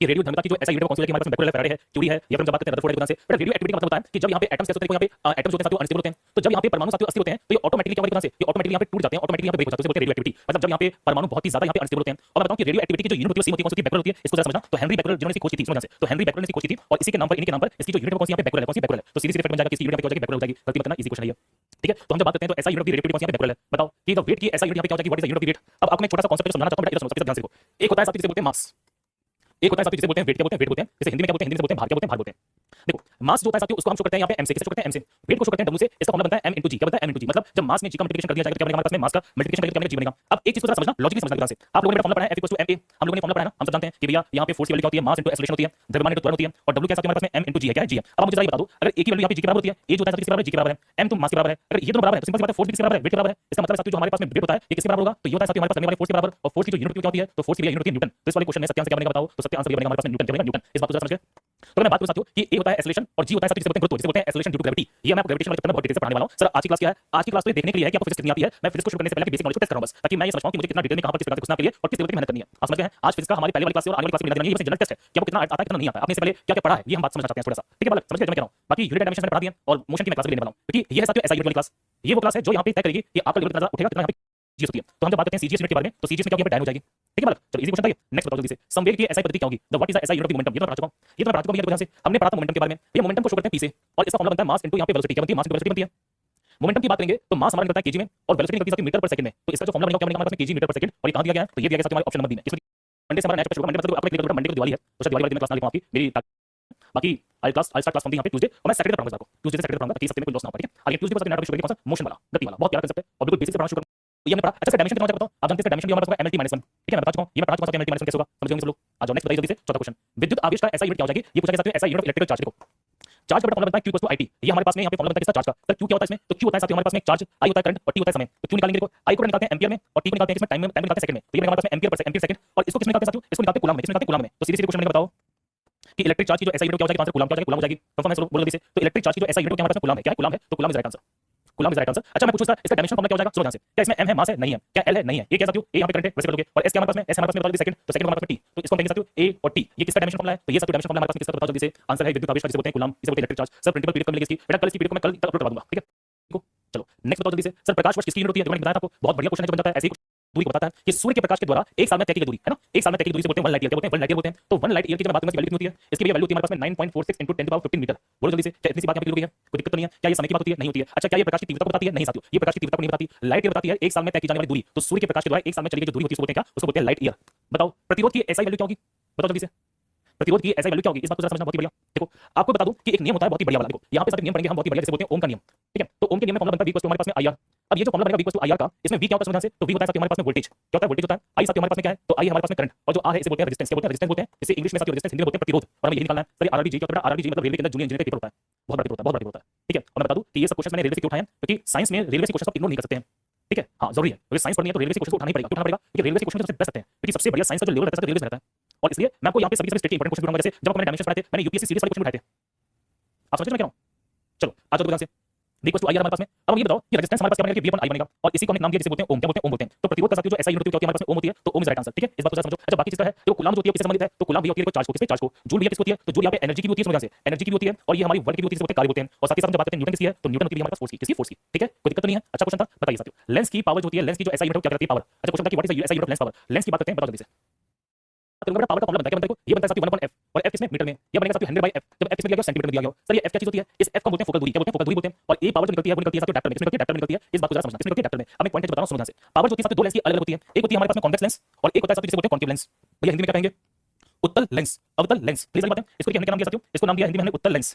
ये रेडियो धर्मिता की जो एसआई यूनिट है वो कौन सी होती है कि हमारे पास बैक्यूलर फैराडे है, क्यूरी है, या फिर हम जब बात करते हैं रदरफोर्ड के से। रेडियो एक्टिविटी का मतलब होता है कि जब यहाँ पे एटम्स कैसे होते हैं, यहाँ पे एटम्स होते हैं साथियों अनस्टेबल होते हैं, तो जब यहाँ पे परमाणु साथियों अस्थिर होते हैं तो ये ऑटोमेटिकली क्या होता है, ये ऑटोमेटिकली यहाँ पे टूट जाते हैं, ऑटोमेटिकली यहाँ पे ब्रेक हो जाते हैं, बोलते हैं रेडियो एक्टिविटी। मतलब जब यहाँ पे परमाणु बहुत ही ज्यादा यहाँ पे अनस्टेबल होते हैं। और मैं बताऊं कि रेडियो एक्टिविटी की जो यूनिट होती है सेम होती है, कौन सी होती है? बैक्यूलर होती है। इसको जरा समझना। तो हेनरी बैक्यूलर जिन्होंने इसकी खोज की थी, समझ से, तो हेनरी बैक्यूलर ने इसकी खोज की थी और इसी के नाम पर, इन्हीं के नाम पर इसकी जो यूनिट है कौन सी यहाँ पे बैक्यूलर है, कौन सी बैक्यूलर है। तो सीरीज इफेक्ट बन जाएगा, किसी यूनिट पे क्या हो जाएगी? बैक्यूलर हो जाएगी। गलती मत करना, इजी क्वेश्चन है ये, ठीक है। तो हम जब बात करते हैं तो ऐसा यूनिट की रेडियो एक्टिविटी कौन सी यहाँ पे बैक्यूलर है, बताओ कि द वेट की ऐसा यूनिट यहाँ पे क्या हो जाएगी? What is the unit of the weight. अब आपको मैं छोटा सा कांसेप्ट समझाना चाहता हूं, इधर समझो, ध्यान से देखो। एक होता है साथी जिसे बोलते हैं मास, एक होता है साथी जिसे बोलते हैं वेट। क्या बोलते हैं? वेट बोलते हैं। जैसे हिंदी में क्या बोलते हैं? हिंदी में बोलते हैं भार। क्या बोलते हैं? भार बोलते हैं। देखो मास जो होता है साथियों उसको हम शो करते हैं यहाँ पे m से, किससे शो करते हैं? m से। वेट को शो करते हैं w से। इसका फॉर्मूला बनता है m into g। क्या बनता है? m into g। मतलब जब मास में g का मल्टीप्लिकेशन कर दिया जाएगा तो क्या बनेगा हमारे पास में? मास का मल्टीप्लिकेशन करके क्या बनेगा? g बनेगा। अब एक चीज को जरा समझना, लॉजिकली समझना ध्यान से। आप लोगों ने फॉर्मूला पढ़ा है f = ma। हम लोगों ने फॉर्मूला पढ़ा है ना, हम सब जानते हैं कि भैया यहाँ पे फोर्स की वैल्यू क्या होती है? मास into एक्सेलरेशन होती है, द्रव्यमान into त्वरण होती है, और w क्या साथियों हमारे पास में m into g है। क्या है? g है। अब आप मुझे जरा ये बता दो, अगर एक ही वैल्यू यहाँ पे g के बराबर होती है, a जो होता है किसके बराबर है? g के बराबर है, m तो मास के बराबर है। अगर ये दोनों बराबर है तो सिंपल सी बात है, फोर्स भी किसके बराबर है? वेट के बराबर है। इसका मतलब साथियों जो हमारे पास में वेट होता है ये किसके बराबर होगा? तो ये होता है साथियों हमारे पास लगने वाले फोर्स के बराबर। और फोर्स की जो यूनिट क्या होती है? तो फोर्स की यूनिट होती है न्यूटन। तो इस वाले क्वेश्चन में सत्य आंसर क्या बनेगा बताओ? तो सत्य आंसर ये बनेगा हमारे पास में न्यूटन। क्या बनेगा? न्यूटन। इस बात को जरा समझ गए। तो मैं बात करूं साथियों कि ए होता है एक्सेलरेशन और जी होता है साथियों जिसे बोलते हैं गुरुत्व, जिसे बोलते हैं एक्सेलरेशन ड्यू टू ग्रेविटी। ये मैं आपको ग्रेविटेशन वाले चैप्टर में बहुत डिटेल से पढ़ाने वाला हूं। सर आज की क्लास क्या है? आज की क्लास तो ये देखने के लिए है कि आपको फिजिक्स कितनी आती है। मैं फिजिक्स को शुरू करने से पहले बेसिक नॉलेज को टेस्ट करूंगा बस, ताकि मैं ये समझ पाऊं कि मुझे कितना डिटेल में कहां पर किस प्रकार से घुसना के लिए और किस लेवल की मेहनत करनी है। आप समझ गए हैं? आज फिजिक्स का हमारी पहले वाली क्लास से और आगे वाली क्लास में मिला देना, ये बस जनरल टेस्ट है कि आपको कितना आता है कितना नहीं आता है। आपने इससे पहले क्या क्या पढ़ा है ये हम बात समझना चाहते हैं थोड़ा सा, ठीक है? मतलब समझ गए जो मैं कह रहा हूं। बाकी यूनिट डायमेंशन मैंने पढ़ा दिया और मोशन की मैं क्लास भी लेने वाला हूं, क्योंकि ये है साथियों एसआई यूनिट वाली क्लास। ये वो क्लास है जो यहां पे तय करेगी कि आपका लेवल कितना उठेगा, कितना यहां पे जीएस होती है। तो हम जब बात करते हैं सीजीएस यूनिट के बारे में तो सीजीएस में क्या होगी? डायन हो जाएगी, ठीक है? मतलब चलो इजी क्वेश्चन था ये। नेक्स्ट बताओ जल्दी से, संवेग की एसआई पद्धति क्या होगी? The what is the SI unit of momentum. ये तो मैं पढ़ा चुका हूं, ये तो मैं पढ़ा चुका हूं। ध्यान से हमने पढ़ा था मोमेंटम के बारे में। ये मोमेंटम को शो करते हैं पी से और इसका फॉर्मूला बनता है मास इनटू यहां पे वेलोसिटी। क्या बनती है? मास इनटू वेलोसिटी बनती है। मोमेंटम की बात करेंगे तो मास हमारा निकलता है केजी में और वेलोसिटी निकलती है मीटर पर सेकंड में। तो इसका जो फॉर्मूला बनेगा क्या बनेगा हमारे पास में? केजी मीटर पर सेकंड। और ये कहां दिया गया है? तो ये दिया गया है हमारे ऑप्शन नंबर 3 में। इसमें मंडे से हमारा नेक्स्ट शुरू होगा। मंडे मतलब आपको क्लियर कर, मंडे को दिवाली है तो दिवाली वाले दिन में क्लास ना ले पाऊं आपकी मेरी। बाकी आई स्टार्ट क्लास फ्रॉम यहां पे ट्यूसडे और मैं सैटरडे पढ़ाऊंगा। ट्यूसडे से सैटरडे पढ़ाऊंगा ताकि सप्ताह में कोई लॉस ना हो, ठीक है? आगे ट्यूसडे को सैटरडे नाटक शुरू करेंगे। कौन सा? मोशन वाला, गति वाला। बहुत प्यारा कांसेप्ट है और बिल्कुल बेसिक से पढ़ाना शुरू करूंगा। तो ये हमने पढ़ा। अच्छा डायमेंशन कितना होता है बताओ? आप जानते हैं डायमेंशन भी हमारे पास mlt -1, ठीक है? मैं बता चुका हूं, ये मैं पढ़ा चुका हूं। mlt -1 कैसे होगा समझ गए सब लोग? आ जाओ नेक्स्ट बताइए जल्दी से। चौथा क्वेश्चन, विद्युत आवेश का ऐसा यूनिट क्या हो जाएगी? ये पूछा गया साथियों ऐसा यूनिट ऑफ इलेक्ट्रिकल चार्ज। देखो चार्ज का फॉर्मूला बनता है Q = IT। ये हमारे पास में यहां पे फॉर्मूला बनता है किसका? चार्ज का। सर Q क्या होता है इसमें? तो Q होता है साथियों हमारे पास में चार्ज, I होता है करंट और T होता है समय। तो Q निकालेंगे, देखो I को निकालते हैं एम्पियर में और T को निकालते हैं किसमें? टाइम में। टाइम निकालते हैं सेकंड में। तो ये हमारे पास में एम्पियर पर सेकंड और इसको किसमें निकालते हैं साथियों? इसको निकालते हैं कूलम में। किसमें निकालते हैं? कूलम में। तो सीधे सीधे क्वेश्चन बताओ कि इलेक्ट्रिक चार्ज की जो ऐसा यूनिट क्या हो जाएगी? तो आंसर कूलम क्या हो जाएगा? कूलम हो जाएगी। कंफर्म है सर? बोलो जल्दी से। तो इलेक्ट्रिक चार्ज की जो ऐसा यूनिट क्या हमारे पास में कूलम है। क्या है? कूलम है। तो coulomb is right answer. Coulomb is right answer. अच्छा मैं पूछूं इसका डायमेंशन फॉर्मूला क्या हो जाएगा? सुनो ध्यान से। क्या इसमें m है? मास है? नहीं है। क्या l है? नहीं है। ये क्या साथियों? a यहां पे करंट है वैसे कर दोगे और s क्या हमारे पास में? s हमारे पास में बता दो सेकंड। तो सेकंड हमारे पास में t। तो इसको हम देंगे साथियों a और t। ये किसका डायमेंशन फॉर्मूला है? तो ये साथियों डायमेंशन फॉर्मूला हमारे पास में किसका? बताओ जल्दी से। आंसर है विद्युत आवेश का, जिसे बोलते हैं कूलम, जिसे बोलते हैं electric charge. Sir principle PDF कब मिलेगी इसकी? बेटा कल इसकी पीडीएफ को मैं कल तक अपलोड करवा दूंगा, ठीक है? चलो नेक्स्ट बताओ जल्दी से। सर प्रकाश वर्ष किसकी यूनिट होती है? जो मैंने बताया था आपको, बहुत बढ़िया क्वेश्चन है जो बन जाता है ऐसे ही दूरी को बताता है कि सूर्य के प्रकाश के द्वारा एक साल में तय की गई दूरी है ना, एक साल में तय की दूरी से बोलते हैं 1 लाइट ईयर। क्या बोलते हैं? 1 लाइट ईयर बोलते हैं। तो 1 लाइट ईयर की जब मैं बात करूंगा वैल्यू कितनी होती है? इसकी भी वैल्यू होती है हमारे पास में 9.46 × 10⁻15 मीटर। बोलो जल्दी से। क्या इतनी सी बात यहां पे क्लियर हो गई है? कोई दिक्कत तो नहीं है? क्या ये समय की बात होती है? नहीं होती है। अच्छा क्या ये प्रकाश की तीव्रता को बताती है? नहीं साथियों, ये प्रकाश की तीव्रता को नहीं बताती। लाइट ईयर बताती है एक साल में तय की जाने वाली दूरी। तो सूर्य के प्रकाश के द्वारा एक साल में चली गई जो दूरी होती है उसको बोलते हैं क्या? उसको बोलते हैं लाइट ईयर। बताओ प्रतिरोध की एसआई वैल्यू क्या होगी? बताओ जल्दी से। प्रतिरोध की एसआई वैल्यू क्या होगी? इस बात को जरा समझना बहुत ही बढ़िया। देखो आपको बता दूं कि एक नियम होता है बहुत ही बढ़िया वाला। देखो यहां पे सारे नियम पढ़ेंगे हम बहुत ही बढ़िया, जिसे बोलते हैं ओम का नियम, ठीक है? तो ओम के नियम में फॉर्मूला बनता है V = हमारे पास में IR। अब ये जो फॉर्मूला बनेगा V = IR का, इसमें V क्या होता है समझना से? तो V होता है साथियों हमारे पास में वोल्टेज। क्या होता है? वोल्टेज होता है। I साथियों हमारे पास में क्या है? तो I हमारे पास में करंट और जो R है इसे बोलते हैं रेजिस्टेंस। क्या बोलते हैं? रेजिस्टेंस बोलते हैं। इसे इंग्लिश में साथियों रेजिस्टेंस, हिंदी में बोलते हैं प्रतिरोध। और हमें यही निकालना है। सर RRD क्या होता है? RRD मतलब रेलवे के अंदर जूनियर इंजीनियर का पेपर होता है। बहुत बड़ा पेपर होता है, बहुत बड़ा पेपर होता है, ठीक है? और मैं बता दूं कि ये सब क्वेश्चन मैंने रेलवे से क्यों उठाए हैं, क्योंकि साइंस में रेलवे से क्वेश्चन आप इग्नोर नहीं कर सकते हैं, ठीक है? हां जरूरी है, क्योंकि साइंस पढ़नी है तो रेलवे से क्वेश्चन उठाना ही पड़ेगा। क्यों उठाना पड़ेगा? क्योंकि रेलवे से क्वेश्चन सबसे बेस्ट रहते हैं, क्योंकि सबसे बढ़िया साइंस का जो लेवल रहता है रेलवे में रहता है। और इसलिए मैं आपको यहां पे सभी स्टेट के इंपॉर्टेंट क्वेश्चन पढ़ाऊंगा। जैसे जब मैंने डायमेंशन पढ़ाए थे, मैंने यूपीएससी सीरीज वाले क्वेश्चन उठाए थे। आप समझ रहे हैं मैं कह रहा हूं? चलो आ जाओ ध्यान से। V = IR हमारे पास में। अब ये बताओ कि रेजिस्टेंस हमारे पास क्या बनेगा? कि V/I बनेगा और इसी को हमने नाम दिया जिसे बोलते हैं ओम। क्या बोलते हैं? ओम बोलते हैं। तो प्रतिरोध का साथियों जो ऐसा यूनिट होती है हमारे पास में ओम होती है, तो ओम इज राइट आंसर, ठीक है? इस बात को जरा समझो। अच्छा बाकी चीज है जो कूलम होती है किससे संबंधित है? तो कूलम भी होती है चार्ज को, किससे? चार्ज को। जूल भी किसको होती है? तो जूल यहां पे एनर्जी की भी होती है, समझ से एनर्जी की भी होती है और ये हमारी वर्क की भी होती है, जिसे बोलते हैं कार्य बोलते हैं। और साथ ही साथ हम जब बात करते हैं न्यूटन किसकी है? तो न्यूटन की भी हमारे पास फोर्स की, किसकी? फोर्स की, ठीक है? कोई दिक्कत तो नहीं है? अच्छा क्वेश्चन था, बताइए साथियों। लेंस की पावर जो होती है, लेंस की जो ऐसा यूनिट है क्या कहलाती है? पावर। अच्छा क्वेश्चन था कि व्हाट इज द ऐसा unit of lens power. Lens की बात करते हैं, बताओ जल्दी से। तो पावर का फॉर्मूला बनता है, क्या बनता है? ये बनता है साथियों 1/f और f किसमें? मीटर में। ये बनेगा साथियों 100/f। जब f किसमें दिया गया? सेंटीमीटर में दिया गया। सर ये f क्या चीज होती है? इस f को बोलते हैं फोकल दूरी। क्या बोलते हैं? फोकल दूरी बोलते हैं। और ये पावर जो निकलती है वो निकलती है साथियों डायप्टर में। किसमें निकलती है? डायप्टर में निकलती है। इस बात को जरा समझना, किसमें निकलती है? डायप्टर में। अब मैं पॉइंट बता रहा हूं, समझना से। पावर जो होती है साथियों दो लेंस की अलग अलग होती है। एक होती है हमारे पास में कॉन्वेक्स लेंस और एक होता है साथियों जिसे बोलते हैं कॉन्केव लेंस। भैया हिंदी में क्या कहेंगे? उत्तल लेंस, अवतल लेंस। प्लीज बात है। इसको हमने क्या नाम दिया साथियों? इसको नाम दिया हिंदी में हमने उत्तल लेंस।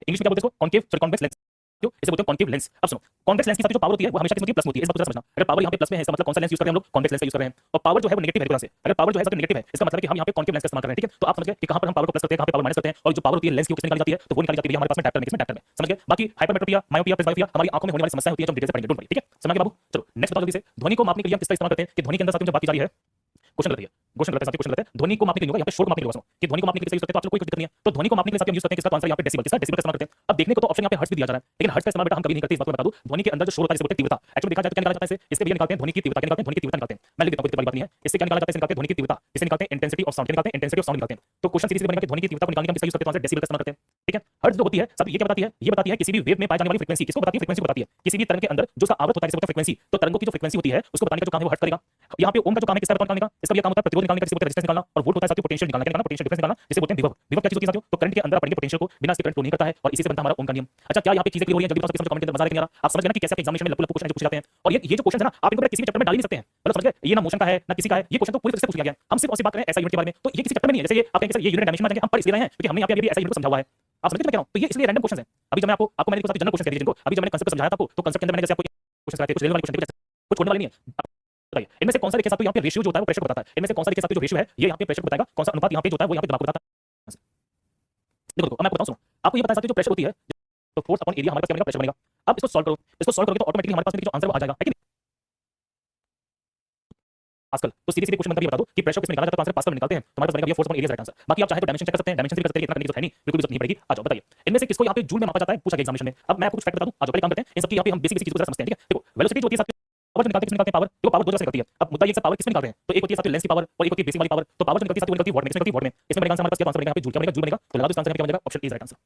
इंग्लिश में क्या बोलते हैं इसको? Concave, sorry convex lens. इसे बोलते हैं कॉन्केव लेंस। अब सुनो, कॉन्वेक्स लेंस की साथ जो पावर होती है वो हमेशा किस होती है? प्लस होती है। इस बात को समझना। अगर पावर यहां पे प्लस में है इसका मतलब कौन सा लेंस यूज कर रहे हैं हम लोग? कॉन्वेक्स लेंस का यूज कर रहे हैं। और पावर जो है वो नेगेटिव है से। अगर पावर जो है नेगेटिव है इसका मतलब है कि हम यहां पे कॉन्केव लेंस का इस्तेमाल कर रहे हैं, ठीक है? तो आप समझ गए कि कहां पर हम पावर को प्लस करते हैं, कहां पे पावर माइनस करते हैं और जो पावर होती है लेंस की किसमें निकाली जाती है? तो वो निकाली जाती है हमारे पास में डायप्टर में। किसमें? डायप्टर में, समझ गए? बाकी हाइपरमेट्रोपिया, मायोपिया, प्रेसबायोपिया हमारी आंखों में होने वाली समस्या होती है जो हम डिटेल से पढ़ेंगे, डोंट वरी, ठीक है? समझ गए बाबू? चलो नेक्स्ट बताओ जल्दी से। ध्वनि को मापने के लिए हम किसका इस्तेमाल करते हैं? कि ध्वनि के अंदर साथियों जब बात की जा रही है, क्वेश्चन गलत है। क्वेश्चन गलत है साथियों, क्वेश्चन गलत है। ध्वनि को मापने के लिए होगा, यहाँ पे शोर को मापने के लिए होगा कि ध्वनि को मापने के लिए सही यूज करते हैं तो आप कोई दिक्कत नहीं है। तो ध्वनि को मापने के लिए हम यूज करते हैं किसका, तो आंसर यहाँ पे डेसिबल, किसका डेसिबल का इस्तेमाल करते हैं। अब देखने को तो ऑप्शन यहाँ पे हर्ट्ज भी दिया जा रहा है, लेकिन हर्ट्ज का इस्तेमाल बेटा हम कभी नहीं करते, इस बात को मैं बता दूं। ध्वनि के अंदर जो शोर होता है जिसे बोलते हैं तीव्रता, एक्चुअली देखा जाए तो क्या निकाला जाता है इससे लिए निकालते हैं ध्वनि की तीव्रता, क्या निकालते हैं ध्वनि की तीव्रता निकालते हैं। मैं लिख देता हूं, कोई बात नहीं है। इससे क्या निकाला जाता है, निकालते हैं ध्वनि की तीव्रता, इसे निकालते हैं इंटेंसिटी ऑफ साउंड, निकालते हैं इंटेंसिटी ऑफ साउंड निकालते हैं। तो क्वेश्चन सीरीज से बनेगा कि ध्वनि की तीव्रता को निकालने के हम सही यूज करते हैं, तो आंसर डेसिबल का इस्तेमाल करते हैं। ठीक है, हर्ट्ज जो होती है सब ये क्या बताती है, ये बताती है किसी भी वेव में पाई जाने वाली फ्रीक्वेंसी, किसको बताती है, फ्रीक्वेंसी को बताती है। किसी भी तरंग के अंदर जो उसका आवृत्त होता है जिसे बोलते हैं फ्रीक्वेंसी, तो तरंगों की जो फ्रीक्वेंसी होती है उसको बताने का जो काम है वो हर्ट्ज करेगा। यहाँ पे ओम का जो काम है किसका निकालने का, इसका ये काम होता है प्रतिरोध निकालने का, जिसे बोलते हैं रेजिस्टेंस निकालना, और वोल्ट होता है साथियों पोटेंशियल निकालना, क्या निकालना, पोटेंशियल डिफरेंस निकालना, जिसे बोलते हैं विभव। विभव क्या चीज होती है साथियों, तो करंट के अंदर पड़ेंगे पोटेंशियल को बिना इसके करंट फ्लो नहीं करता है, और इसी से बनता है हमारा ओम का नियम। अच्छा, क्या यहाँ पे चीजें क्लियर हो रही है, जल्दी बताओ, किसी कमेंट के अंदर मजा नहीं आ रहा, आप समझ गए ना कि कैसे एग्जामिनेशन में लपु लपु क्वेश्चन पूछे जाते हैं। और ये जो क्वेश्चन है ना, आप इनको किसी भी चैप्टर में डाल ही नहीं सकते हैं, मतलब समझ गए, ये ना मोशन का है ना किसी का है, ये क्वेश्चन तो पूरी तरह से पूछ लिया गया है। हम सिर्फ ऐसी बात करें ऐसा यूनिट के बारे में, तो ये किसी चैप्टर में नहीं है। जैसे ये आप कहेंगे सर ये यूनिट डायमेंशन में जाएंगे, हम पढ़ इसलिए रहे हैं क्योंकि हमने यहाँ पे अभी ऐसा यूनिट को समझा हुआ है। आप समझ गए मैं कह रहा हूं, तो ये इसलिए रैंडम क्वेश्चन है। अभी जब मैं आपको मैंने जनरल क्वेश्चन कह दिए, जिनको अभी जब मैंने कंसेप्ट समझाया था आपको, तो कंसेप्ट के अंदर मैंने जैसे आपको क्वेश्चन कराए थे, कुछ रेलेवेंट वाले क्वेश्चन, कुछ छोड़ने वाले नहीं है। बताइए इनमें से कौन सा देखिए साथियों, यहाँ पे रेशियो जो होता है वो प्रेशर को बताता है। इनमें से कौन सा देखिए साथियों जो रेशियो है ये यहाँ पे प्रेशर को बताएगा, कौन सा अनुपात यहाँ पे जो होता है वो यहाँ पे दबाव को बताता है। देखो अब मैं आपको बताऊं, सुनो, आपको ये पता है साथियों जो प्रेशर होती है, तो फोर्स अपॉन एरिया हमारे पास क्या बनेगा, प्रेशर बनेगा। अब इसको सॉल्व करो, इसको सॉल्व करोगे तो ऑटोमेटिकली हमारे पास जो आंसर वो आ जाएगा, है कि नहीं। पास्कल, तो सीधे सीधे क्वेश्चन बनकर ये बता दो कि प्रेशर को किसमें निकाला जाता है, तो आंसर पास्कल में निकालते हैं, तो हमारे पास बनेगा ये force upon area right answer. बाकी आप चाहे तो डायमेंशन चेक कर सकते हैं, डायमेंशन भी कर सकते हैं, इतना करने की जरूरत है नहीं, बिल्कुल भी जरूरत नहीं पड़ेगी। आ जाओ बताइए इनमें से किसको यहाँ पे जूल में मापा जाता है, पूछा गया एग्जामिनेशन में। अब मैं आपको कुछ फैक्ट बता दूं, आ जाओ पहले काम करते हैं, इन सबकी यहाँ पे हम बेसिक बेसिक चीजों को समझते हैं। ठीक है, देखो वेलोसिटी जो होती है साथियों, पावर जो निकालते हैं, किसमें निकालते हैं, पावर, देखो पावर दो जगह से निकलती है। अब मुद्दा ये सब पावर किसमें निकाल रहे हैं, तो एक होती है साथियों लेंस की पावर और एक होती है बेसिक वाली पावर। तो पावर जो निकलती है साथियों निकलती है वाट में, किसमें निकलती है वाट में। इसमें बनेगा आंसर हमारे पास क्या आंसर बनेगा, यहाँ पे जूल, क्या बनेगा, जूल बनेगा। तो लगा दो इसका आंसर क्या बनेगा, ऑप्शन ए राइट आंसर।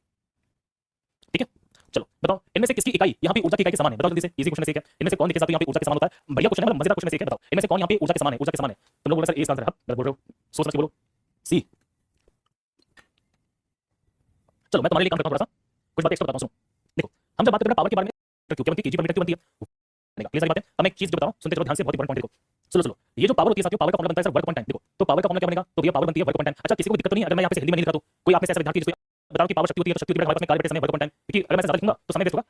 ठीक है, चलो बताओ इनमें से किसकी इकाई यहाँ पे ऊर्जा की इकाई के समान है, बताओ जल्दी से, इजी क्वेश्चन है। इनमें से कौन देखिए साथियों यहाँ पे ऊर्जा के समान होता है, बढ़िया क्वेश्चन है, मतलब मजेदार क्वेश्चन है। बताओ इनमें से कौन यहाँ पे ऊर्जा के समान है, ऊर्जा के समान है। तुम लोग बोलो सर ए इसका आंसर है, गलत बोल रहे हो, सोच समझ के बोलो सी। चलो मैं तुम्हारे लिए काम करता हूं, थोड़ा सा कुछ बातें एक्स्ट्रा बताता हूं, सुनो। देखो हम जब बात करते हैं पावर के बारे में, क्यों क्या बनती है, केजी पर मीटर क्यों बनती है, क्लियर सारी बातें। अब मैं एक चीज जो बताऊं सुनते चलो ध्यान से, बहुत इंपॉर्टेंट पॉइंट देखो, सुनो सुनो। ये जो पावर होती है साथियों, पावर का फॉर्मूला बनता है सर वर्क अपॉन टाइम। देखो तो पावर का फॉर्मूला क्या बनेगा, तो ये पावर बनती है वर्क अपॉन टाइम। अच्छा किसी को दिक्कत तो नहीं अगर मैं यहाँ पे हिंदी में नहीं लिखा, तो कोई आपने ऐसा विद्यार्थी जिसको बताओ कि पावर शक्ति होती है, तो शक्ति होती है हमारे पास में कार्य बटे समय वर्क अपॉन टाइम, क्योंकि अगर मैं ज्यादा लिखूंगा तो समय वेस्ट होगा।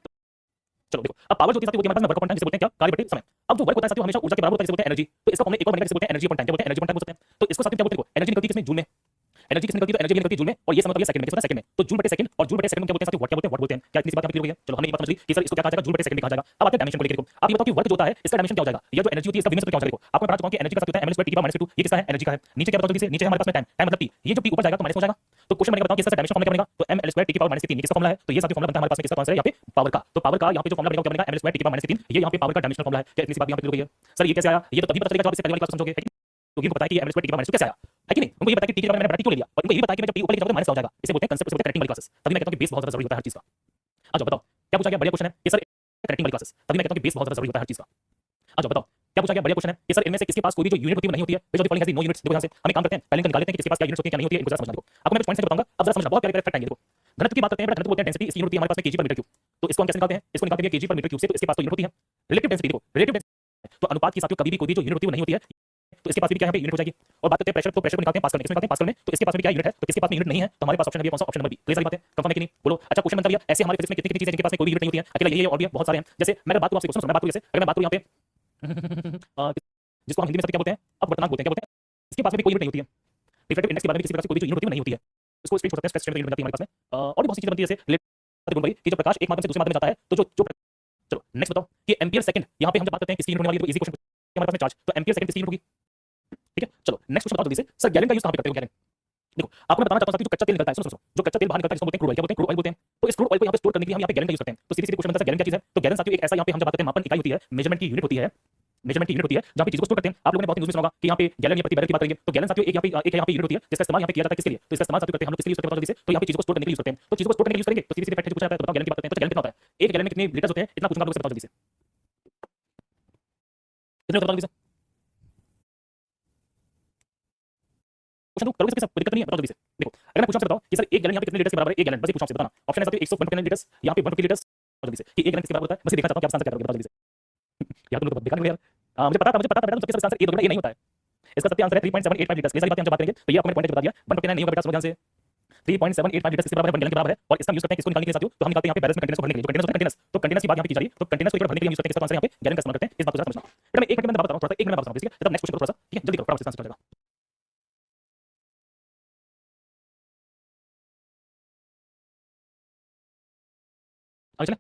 चलो देखो अब पावर जो होती है साथियों वो हमारे पास में वर्क अपॉन टाइम, जिसे बोलते हैं क्या, कार्य बटे समय। अब जो वर्क होता है साथियों हमेशा ऊर्जा के बराबर होता है, जिसे बोलते हैं एनर्जी। तो इसका फॉर्मूला एक और बनेगा जिसे बोलते हैं एनर्जी अपॉन टाइम, क्या बोलते हैं, एनर्जी अपॉन टाइम बोल सकते हैं। तो इसको साथियों क्या बोलते हैं, एनर्जी निकलती है किसमें, जूल में। एनर्जी किसमें निकलती है, तो एनर्जी निकलती है जूल में, और ये समय होता है सेकंड में, किस होता है सेकंड में। तो जूल बटे सेकंड, और जूल बटे सेकंड में क्या बोलते हैं साथियों, वाट, क्या बोलते हैं, वाट बोलते हैं। क्या इतनी सी बात यहाँ पे क्लियर हुई है, चलो हमने ये बात समझ ली कि सर इसको क्या कहा जाएगा, जूल बटे सेकंड में कहा जाएगा। अब आते हैं डायमेंशन को लेकर। देखो आप ये बताओ कि वर्क जो होता है इसका डायमेंशन क्या हो जाएगा, ये जो एनर्जी होती है इसका भिन्न सूत्र क्या हो जाएगा। देखो आपको बता चुका हूं कि एनर्जी का सूत्र होता है ml2 t - 2, ये किसका है, एनर्जी का है। नीचे क्या बताओ जल्दी से, नीचे हमारे पास में टाइम, टाइम मतलब t, ये जो t ऊपर जाएगा तो माइनस हो जाएगा। तो क्वेश्चन बनेगा बताओ कि इसका डायमेंशन फॉर्मूला क्या बनेगा, तो ml2 t - 3, ये किसका फॉर्मूला है, तो ये साथियों फॉर्मूला बनता है हमारे पास में किसका, आंसर है यहाँ पे पावर का। तो पावर का यहाँ पे जो फॉर्मूला बनेगा क्या बनेगा, ml2 t - 3, ये यहाँ पे पावर का डायमेंशनल फॉर्मूला है। क्या इतनी सी बात यहाँ पे क्लियर हो गई है। सर ये कैसे आया, ये तो तभी पता चलेगा जब आप इसे पहली वाली क्लास समझोगे, तो ये पता है कि ml2 t - 2 कैसे आया, है कि नहीं। उनको ये पता है कि t के जगह मैंने बड़ा t क्यों ले लिया, और उनको ये पता है कि मैं जब t ऊपर लेके जाऊंगा माइनस हो जाएगा। इसे बोलते हैं कंसेप्ट, इसे बोलते हैं कनेक्टिंग वाली क्लासेस। तभी मैं कहता हूं कि बेस बहुत ज्यादा जरूरी होता है हर चीज का। आ जाओ बताओ क्या पूछा गया, बढ़िया क्वेश्चन है ये सर, कनेक्टिंग वाली क्लासेस। तभी मैं कहता हूं कि बेस बहुत ज्यादा जरूरी होता है हर चीज का। आ जाओ बताओ क्या पूछा गया, बढ़िया क्वेश्चन है ये सर। इनमें से किसके पास कोई भी जो यूनिट होती है वो नहीं होती है, जो फॉलोइंग हैज नो यूनिट्स। देखो यहां से हमें काम करते हैं, पहले निकाल लेते हैं कि किसके पास क्या यूनिट्स होती है क्या नहीं होती है, इनको जरा समझना। देखो आपको मैं कुछ पॉइंट्स बताऊंगा, अब जरा समझना, बहुत प्यारे प्यारे फैक्ट आएंगे। देखो घनत्व की बात करते हैं, घनत्व बोलते हैं डेंसिटी, इसकी यूनिट होती है हमारे पास में केजी पर मीटर क्यूब। तो इसको हम कैसे निकालते हैं, इसको निकालते हैं केजी पर मीटर क्यूब से, तो इसके पास तो यूनिट होती है रिलेटिव डेंसिटी। देखो रिलेटिव डेंसिटी तो अनुपात की साथियों कभी भी कोई भी जो यूनिट होती है वो नहीं होती है, तो इसके पास भी क्या है यूनिट हो जाएगी। और बात करते हैं प्रेशर, तो प्रेशर को निकालते हैं पास्कल में, किसमें निकालते हैं पास्कल में। तो इसके पास भी क्या यूनिट है, तो किसके पास में यूनिट नहीं है, तो हमारे पास ऑप्शन है, कौन सा, ऑप्शन नंबर बी। क्लियर सारी बातें, कंफर्म है कि नहीं, बोलो। अच्छा क्वेश्चन बनता है ऐसे हमारे फिजिक्स में कितनी कितनी चीजें जिनके पास में कोई भी यूनिट नहीं होती है, अकेला यही है और भी बहुत सारे हैं। जैसे मैं बात करूं आपसे, मैं बात करूं जैसे, अगर मैं बात करूं यहाँ पे जिसको हम हिंदी में क्या बोलते हैं, अपवर्तनांक बोलते हैं, क्या बोलते हैं, इसके पास में कोई यूनिट नहीं होती है। रिफ्रैक्टिव इंडेक्स के बारे में किसी प्रकार से कोई भी जो यूनिट होती है वो नहीं होती है, इसको स्ट्रेट छोड़ सकते हैं, स्ट्रेस स्ट्रेन यूनिट बन जाती है हमारे पास में। और भी बहुत सी चीजें बनती है जैसे कि जो प्रकाश एक माध्यम से दूसरे माध्यम में जाता है, तो जो जो चलो नेक्स्ट बताओ कि एम्पियर सेकंड, यहाँ पे हम जब बात करते हैं किसकी यूनिट होने वाली है, तो इजी क्वेश्चन हमारे पास में चार्ज, तो एम्पियर सेकंड किसकी यूनिट होगी। ठीक है चलो नेक्स्ट क्वेश्चन बताओ जल्दी से, सर गैलन का यूज कहां पे करते हो, गैलन। देखो आपको मैं बताना चाहता हूं जो कच्चा तेल निकलता है, सुनो सुनो, जो कच्चा तेल बाहर निकलता है इसको बोलते हैं क्रूड ऑयल, क्या बोलते हैं, क्रूड ऑयल बोलते हैं। तो इस क्रूड ऑयल को यहाँ पे स्टोर करने के लिए हम यहाँ पे गैलन का यूज करते हैं। तो सीधे सीधे क्वेश्चन बनता है गैलन क्या चीज है, तो गैलन साथियों एक ऐसा यहाँ पे हम जब बात करते हैं मापन इकाई होती है, मेजरमेंट की यूनिट होती है, मेजरमेंट की यूनिट होती है जहां पे चीजों को स्टोर करते हैं। आप लोगों ने बहुत न्यूज़ में सुना होगा कि यहाँ पे गैलन या प्रति बैरल की बात करेंगे, तो गैलन साथियों एक यहाँ पे यूनिट होती है जिसका इस्तेमाल यहाँ पे किया जाता है किसके लिए, तो इसका इस्तेमाल साथियों करते हैं हम लोग किसके लिए करते हैं, जल्दी से, तो यहाँ पे चीजों को स्टोर करने के लिए यूज करते हैं। तो चीजों को स्टोर करने के लिए यूज करेंगे, तो सीधे सीधे फैक्ट पूछा जाता है, तो बताओ गैलन की बात करते हैं, तो गैलन कितना होता है, एक गैलन में कितने लीटर्स होते हैं, इतना पूछूंगा आप लोगों से, बताओ जल्दी से, कितने बताओ जल्दी से, क्वेश्चन करोगे सबके सब, कोई दिक्कत नहीं है, बताओ जल्दी से। देखो अगर मैं पूछूं आपसे बताओ कि सर एक गैलन यहाँ पे कितने लीटर के बराबर है, एक गैलन, बस ये पूछूं आपसे, बताना। ऑप्शन है साथियों 150 लीटर्स, यहाँ पे 150 लीटर्स, जल्दी से कि एक गैलन किसके बराबर होता है, बस ये देखना चाहता हूं कि आप आंसर क्या करोगे, बताओ जल्दी से। यार तुम लोग तो बेकार निकले यार। मुझे पता था बेटा, तुम सबके साथ आंसर ए दोगे, ये नहीं होता है, इसका सत्य आंसर है 3.785 लीटर्स। ये सारी बातें हम जब बात करेंगे तो ये आपको मैंने पॉइंट बता दिया, 159 नहीं होगा बेटा, समझ ध्यान से। 3.785 लीटर्स किसके बराबर है, 1 गैलन के बराबर है, और इसका यूज करते हैं किसको निकालने के लिए साथियों, तो हम निकालते हैं यहाँ पे बैरल्स में कंटेनर्स को भरने के लिए, जो कंटेनर्स होते हैं कंटेनर्स, तो कंटेनर्स की बात यहाँ पे की जा रही है, तो कंटेनर्स को एक बार भरने के लिए यूज करते हैं, इसका आंसर यहाँ पे गैलन का इस्तेमाल करते हैं। इस बात को जरा समझना बेटा, मैं एक मिनट में बात बताऊं, थोड़ा सा एक मिनट में बात बताऊं, ठीक है, तब नेक्स्ट क्वेश्चन को थोड़ा सा, ठीक है, जल्दी करो, फटाफट से आंसर हो जाएगा। आगे चलें,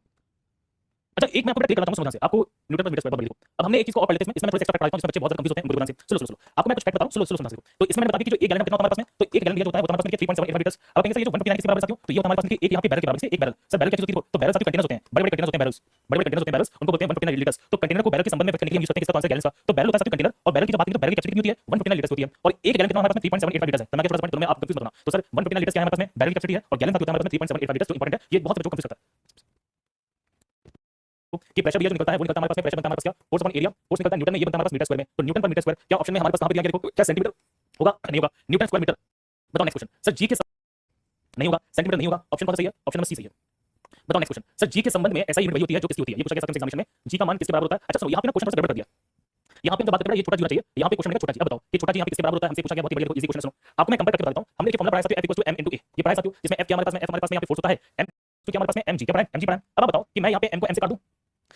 अच्छा एक मैं आपको क्लियर करता हूं समझ से आपको न्यूटन पर मीटर स्क्वायर बहुत बड़ी देखो। अब हमने एक चीज को और पढ़ लेते हैं इसमें मैं थोड़ा एक्स्ट्रा पढ़ा देता हूं जिसमें बच्चे बहुत ज्यादा कंफ्यूज होते हैं उनको ध्यान से सुनो सुनो सुनो आपको मैं कुछ फैक्ट बताऊं सुनो सुनो सुनो तो इसमें मैंने बता दिया कि जो 1 गैलन कितना होता है हमारे पास में तो 1 गैलन लिया जो होता है वो हमारे पास में 3.78 लीटर अब कहेंगे सर ये जो 159 किसके बराबर साथियों तो ये होता है हमारे पास में एक यहां पे बैरल के बराबर से एक बैरल सर बैरल क्या चीज होती है तो बैरल साथियों कंटेनर्स होते हैं बड़े-बड़े कंटेनर्स होते हैं बैरल्स बड़े-बड़े कंटेनर्स होते हैं बैरल्स उनको बोलते हैं 159 लीटर्स तो कंटेनर को बैरल के संबंध में व्यक्त करने के लिए यूज करते हैं किसका कौन सा गैलन का तो बैरल होता है साथियों कंटेनर और बैरल की जब बात करें तो बैरल की कैपेसिटी कितनी होती है 159 लीटर्स होती है और एक गैलन कितना हमारे पास में 3.78 लीटर्स है तो मैं थोड़ा सा दोनों में आप कंफ्यूज मत होना तो सर 159 लीटर्स क्या है हमारे पास में बैरल की कैपेसिटी है और गैलन साथियों हमारे पास में 3.78 लीटर्स जो इंपॉर्टेंट है ये बहुत बच्चों को कंफ्यूज करता है कि प्रेशर भैया जो निकलता है वो निकलता है हमारे पास में प्रेशर बनता है हमारे पास क्या फोर्स अपॉन एरिया फोर्स निकलता है न्यूटन में ये बनता है हमारे पास मीटर स्क्वायर में तो न्यूटन पर मीटर स्क्वायर क्या ऑप्शन में हमारे पास कहां पे दिया गया देखो क्या सेंटीमीटर होगा नहीं होगा न्यूटन स्क्वायर मीटर बताओ नेक्स्ट क्वेश्चन सर जी के नहीं होगा सेंटीमीटर नहीं होगा ऑप्शन कौन सा सही है ऑप्शन नंबर सी सही है बताओ नेक्स्ट क्वेश्चन सर जी के संबंध में ऐसा यूनिट वही होती है जो किसकी होती है ये पूछा गया सबसे एग्जामिनेशन में जी का मान किसके बराबर होता है अच्छा सुनो यहां पे ना क्वेश्चन गड़बड़ कर दिया यहां पे हम जब बात कर रहे हैं ये छोटा जी होना चाहिए यहां पे क्वेश्चन में छोटा जी अब बताओ ये छोटा जी यहां पे किसके बराबर होता है हमसे पूछा गया बहुत ही बढ़िया इजी क्वेश्चन सुनो आपको मैं कंपेयर करके बताता हूं हमने ये फॉर्मूला पढ़ा साथियों f m * a ये पढ़ा साथियों जिसमें f क्या हमारे पास में f हमारे पास में यहां पे फोर्स होता है m तो क्या हमारे पास में mg क्या पढ़ा है mg पढ़ा है अब आप बताओ कि मैं यहां पे m को m से काट दूं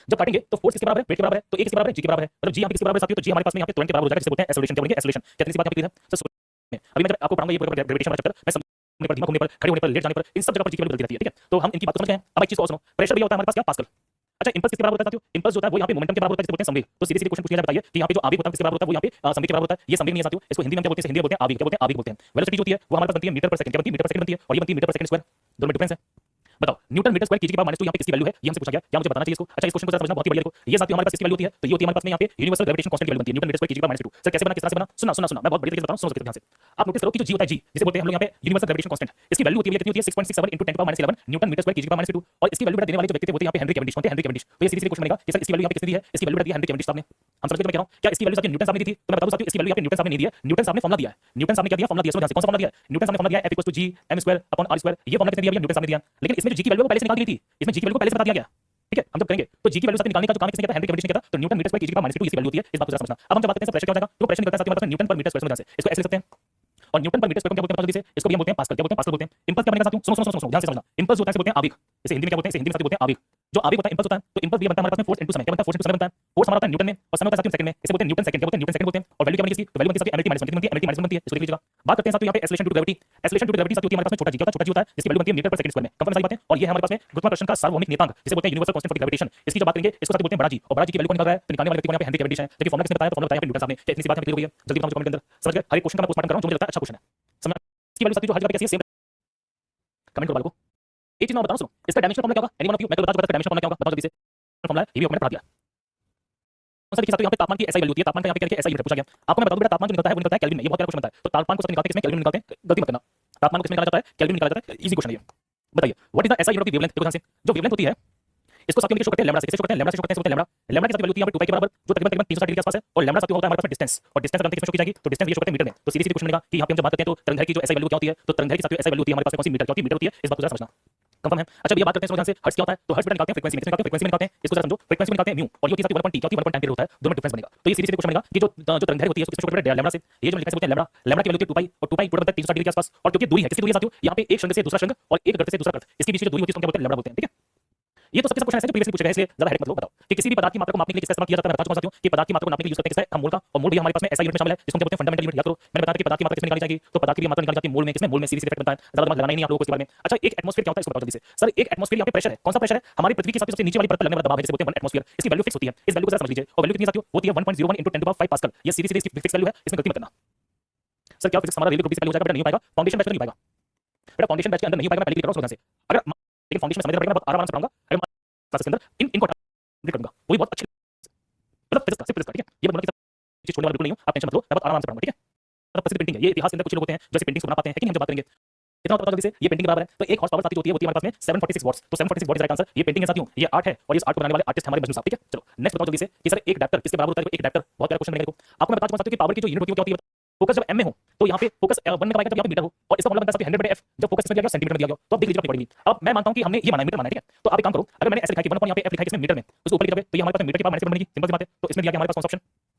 जब काटेंगे तो फोर्स किसके बराबर है वेट के बराबर है तो a किसके बराबर है g के बराबर है मतलब g यहां पे किसके बराबर है साथियों तो g हमारे पास में यहां पे त्वरण के बराबर हो जाएगा जिसे बोलते हैं एक्सेलरेशन क्या बोलेंगे एक्सेलरेशन क्या इतनी सी बात यहां पे क्लियर है सर अभी मैं जब आपको पढ़ाऊंगा ये ग्रेविटेशन वाला चैप्टर मैं समझने पर धीमा घूमने पर खड़े होने पर लेट जाने पर इन सब जगह पर जी की वैल्यू बदलती रहती है ठीक है तो हम इनकी बात को समझ गए हैं अब एक चीज और सुनो प्रेशर भी होता है हमारे पास क्या पास्कल अच्छा इंपल्स किसके बराबर होता है साथियों इंपल्स जो होता है वो यहां पे मोमेंटम के बराबर होता है जिसे बोलते हैं संवेग तो सीधे सीधे क्वेश्चन पूछ लिया जाता है कि यहां पे जो आवेग होता है किसके बराबर होता है वो यहां पे संवेग के बराबर होता है ये संवेग नहीं है साथियों इसको हिंदी में क्या बोलते हैं हिंदी में बोलते हैं आवेग क्या बोलते हैं आवेग बोलते हैं वेलोसिटी जो होती है वो हमारे पास बनती है मीटर पर सेकंड क्या बनती है मीटर पर सेकंड बनती है और ये बनती है मीटर पर सेकंड स्क्वायर दोनों में डिफरेंस है बताओ न्यूटन मीटर स्क्वायर कीजिए के पावर -2 यहां पे किसकी वैल्यू है ये हमसे पूछा गया क्या मुझे बताना चाहिए इसको अच्छा इस क्वेश्चन को जरा समझना बहुत ही बढ़िया देखो ये साथियों हमारे पास किसकी वैल्यू होती है तो ये होती है हमारे पास में यहां पे यूनिवर्सल ग्रेविटेशन कांस्टेंट की वैल्यू बनती है न्यूटन मीटर स्क्वायर कीजिए के पावर -2 सर कैसे बना किस तरह से बना सुना सुना सुना मैं बहुत बढ़िया तरीके से बताऊं सुनो ध्यान से आप नोटिस करो कि जो जी होता है जी जिसे बोलते हैं हम लोग यहां पे यूनिवर्सल ग्रेविटेशन कांस्टेंट इसकी वैल्यू होती है कितनी होती है 6.67 * 10⁻11 न्यूटन मीटर स्क्वायर कीजिए के पावर -2 और इसकी वैल्यू देने वाले जो व्यक्ति थे वो थे यहां पे हेनरी कैवेंडिश कौन थे हेनरी कैवेंडिश तो ये सीधे सीधे क्वेश्चन बनेगा कि सर इसकी वैल्यू यहां पे किसने दी है इसकी वैल्यू दी है हेनरी कैवेंडिश साहब ने हम समझ गए मैं कह रहा हूं क्या इसकी वैल्यू साथियों न्यूटन साहब ने दी थी तो मैं बता दूं साथियों इसकी वैल्यू यहां पे न्यूटन साहब ने नहीं दी है न्यूटन साहब ने फॉर्मूला दिया है न्यूटन साहब ने क्या दिया फॉर्मूला दिया समझ कौन सा फॉर्मूला दिया न्यूटन साहब ने फॉर्मूला दिया f = g m² / r² ये फॉर्मूला किसने दिया न्यूटन साहब ने दिया लेकिन इसमें जो जी की वैल्यू वो पहले से निकाल दी थी इसमें जी की वैल्यू पहले से बता दिया गया ठीक है हम जब करेंगे तो जी की वैल्यू साथ निकालने का जो काम किसने किया था हेनरी कैवेंडिश ने किया था तो न्यूटन मीटर स्क्वायर कीजिए के पावर -2 इसकी वैल्यू होती है इस बात को जरा समझना अब हम जब बात करते हैं प्रेशर क्या हो जाएगा तो प्रेशर निकलता है साथियों हमारे पास न्यूटन पर मीटर स्क्वायर समझ से इसको ऐसे लिख सकते हैं और न्यूटन पर मीटर स्क्वायर क्या बोलते हैं जल्दी से इसको भी हम बोलते हैं पास्कल क्या बोलते हैं पास्कल बोलते हैं इंपल्स क्या बनेगा साथियों सुनो सुनो सुनो ध्यान से समझना इंपल्स होता है इसे बोलते हैं आवेग इसे हिंदी में क्या बोलते हैं इसे हिंदी में साथियों बोलते हैं आवेग जो आवेग होता है इंपल्स होता है तो इंपल्स ये बनता है हमारे पास में फोर्स इनटू समय क्या बनता है फोर्स इनटू समय बनता है फोर्स हमारा होता है न्यूटन में और समय होता है साथियों सेकंड में इसे बोलते हैं न्यूटन सेकंड क्या बोलते हैं न्यूटन सेकंड बोलते हैं और वैल्यू क्या बनेगी इसकी तो वैल्यू बनती है साथियों एमएलटी -1 बनती है एमएलटी -1 बनती है इसको देख लीजिएगा बात करते हैं साथियों यहां पे acceleration due to gravity acceleration due to gravity साथियों हमारे पास में छोटा जी क्या होता है छोटा जी होता है जिसकी वैल्यू बनती है मीटर पर सेकंड स्क्वायर में कंफर्म सारी बातें और ये है हमारे पास में गुरुत्वाकर्षण का सार्वभौमिक नियतांक जिसे बोलते हैं यूनिवर्सल कांस्टेंट फॉर ग्रेविटेशन इसकी जो बात करेंगे इसको साथियों बोलते हैं बड़ा जी और बड़ा जी की वैल्यू को निकाल रहा है तो निकालने वाले व्यक्ति को यहां पे हेनरी कैवेंडिश है देखिए फॉर्मूला किसने बताया तो फॉर्मूला बताया यहां पे न्यूटन साहब ने क्या इतनी सी बात है क्लियर हो गई है जल्दी बताओ कमेंट के अंदर समझ गए हर एक क्वेश्चन का मैं पोस्टमार्टम कर रहा हूं जो मुझे लगता है अच्छा क्वेश्चन है समझ इसकी वैल्यू साथियों जो हर जगह पे कैसी है सेम कमेंट करो बाल को एक चीज मैं बताऊं सुनो इसका डायमेंशन फॉर्मूला क्या होगा एनी वन ऑफ यू मैं तो बता दूं डायमेंशन फॉर्मूला क्या होगा बताओ जल्दी से फॉर्मूला है ये भी मैंने पढ़ा दिया सर देखिए साथियों यहां पे तापमान की ऐसा वैल्यू होती है तापमान का यहां पे क्या ऐसा यूनिट पूछा गया आपको मैं बता दूं बेटा तापमान जो निकलता है वो निकलता है केल्विन में ये बहुत प्यारा क्वेश्चन बनता है तो तापमान को साथ निकालते हैं किसमें केल्विन में निकालते हैं गलती मत करना तापमान को किसमें निकाला जाता है केल्विन में निकाला जाता है इजी क्वेश्चन है ये बताइए व्हाट इज द ऐसा यूनिट ऑफ द वेवलेंथ देखो ध्यान से जो वेवलेंथ होती है इसको साथियों में शो करते हैं लैम्डा से किसे शो करते हैं लैम्डा से शो करते हैं लैम्डा लैम्डा की साथ वैल्यू होती है यहां पे 2 पाई के बराबर जो तकरीबन 360 डिग्री के आसपास है और लैम्डा साथियों होता है हमारे पास डिस्टेंस और डिस्टेंस जानते हैं किसमें शो की जाएगी तो डिस्टेंस ये शो करते हैं मीटर में तो सीधी सीधी क्वेश्चन बनेगा कि यहां पे हम जब बात करते हैं तो तरंगदैर्घ्य की जो ऐसा वैल्यू क्या होती है तो तरंगदैर्घ्य की साथियों ऐसा वैल्यू होती है हमारे पास में कौन सी मीटर क्या होती है मीटर होती है इस बात को जरा समझना कंफर्म है अच्छा भैया बात करते हैं ध्यान से हर्ट्ज क्या होता है तो हर्ट्ज बेटा निकालते हैं फ्रीक्वेंसी में निकालते हैं फ्रीक्वेंसी में निकालते हैं इसको जरा समझो फ्रीक्वेंसी में निकालते हैं म्यू और ये होती है साथियों 1.t क्या होती है 1.10 होता है दोनों में डिफरेंस बनेगा तो ये सीधी सीधी क्वेश्चन बनेगा कि जो तरंगदैर्घ्य होती है उसको शो करते हैं लैम्डा से ये जो लिखा है बोलते हैं लैम्डा लैम्डा की वैल्यू होती है 2 पाई और 2 पाई टोटल बनता है 360 डिग्री के आसपास और क्योंकि दूरी है किसकी दूरी है साथियों यहां पे एक शृंग से दूसरा शृंग और एक गर्त से दूसरा गर्त इसके बीच की जो दूरी होती है उसको क्या बोलते हैं लैम्डा बोलते हैं ठीक है ये तो सबसे सब क्वेश्चन ऐसे जो प्रीवियसली पूछे गए इसलिए ज्यादा हेडेक मत लो बताओ कि किसी भी पदार्थ की मात्रा को मापने के लिए किसका इस्तेमाल किया जाता है मैं बता चुका हूं साथियों कि पदार्थ की मात्रा को नापने के लिए यूज करते हैं किसका मोल का और मोल भी हमारे पास में ऐसा यूनिट में शामिल है जिसको हम क्या बोलते हैं फंडामेंटल यूनिट याद करो मैंने बताया कि पदार्थ की मात्रा किसमें निकाली जाएगी तो पदार्थ की मात्रा निकाली जाती है मोल में किसमें मोल में सीधी सीधी इफेक्ट बनता है ज्यादा दिमाग लगाना ही नहीं आप लोगों को इसके बारे में अच्छा एक एटमॉस्फेयर क्या होता है इसको बताओ जल्दी से सर एक एटमॉस्फेयर यहां पे प्रेशर है कौन सा प्रेशर है हमारी पृथ्वी के साथ सबसे नीचे वाली परत पर लगने वाला दबाव है जिसे बोलते हैं 1 एटमॉस्फेयर इसकी वैल्यू फिक्स होती है इस वैल्यू को जरा समझ लीजिए और वैल्यू कितनी साथियों होती है 1.01 * 10⁵ पास्कल ये सीधी सीधी इसकी फिक्स वैल्यू है इसमें गलती मत करना सर क्या फिजिक्स हमारा रेलवे ग्रुप से हो जाएगा बेटा नहीं हो पाएगा फाउंडेशन बैच में नहीं हो पाएगा बेटा फाउंडेशन बैच के अंदर नहीं हो पाएगा मैं पहले क्लियर कर रहा हूं ध्यान से अगर लेकिन फाउंडेशन में समझना पड़ेगा मैं बहुत आराम से पढ़ाऊंगा अगर क्लासेस के अंदर इनको कंप्लीट करूंगा वो भी बहुत अच्छी मतलब फिजिक्स का ठीक है ये मतलब कि चीज छोड़ने वाला बिल्कुल नहीं हूं आप टेंशन मत लो मैं बहुत आराम से पढ़ाऊंगा ठीक है मतलब प्रसिद्ध पेंटिंग है ये इतिहास के अंदर कुछ लोग होते हैं जो ऐसे पेंटिंग्स बना पाते हैं लेकिन हम जब बात करेंगे इतना पता जल्दी से ये पेंटिंग के बराबर है तो एक हॉर्स पावर साथी होती है वो होती है हमारे पास में 746 वॉट्स तो 746 वॉट इज राइट आंसर ये पेंटिंग है साथियों ये आर्ट है और इस आर्ट को बनाने वाले आर्टिस्ट हमारे बजनू साहब ठीक है चलो नेक्स्ट बताओ जल्दी से कि सर एक डायरेक्टर किसके बराबर होता है एक डायरेक्टर बहुत प्यारा क्वेश्चन बनेगा देखो आपको मैं बता चुका हूं कि पावर की जो यूनिट होती है वो क्या होती है फोकस जब m में हो तो यहां पे फोकस 1 में कब आएगा जब यहां पे मीटर हो और इसका मतलब बनता है 100/f जब फोकस इसमें दिया गया सेंटीमीटर में दिया गया तो अब देख लीजिए अपनी पढ़ी अब मैं मानता हूं कि हमने ये माना मीटर माना है ठीक है तो आप एक काम करो अगर मैंने ऐसे लिखा कि 1 यहां पे f लिखा है इसमें मीटर में उसको ऊपर लिख दोगे तो ये हमारे पास मीटर की पावर -1 बनेगी सिंपल सी बात है तो इसमें दिया गया हमारे पास कौन सा ऑप्शन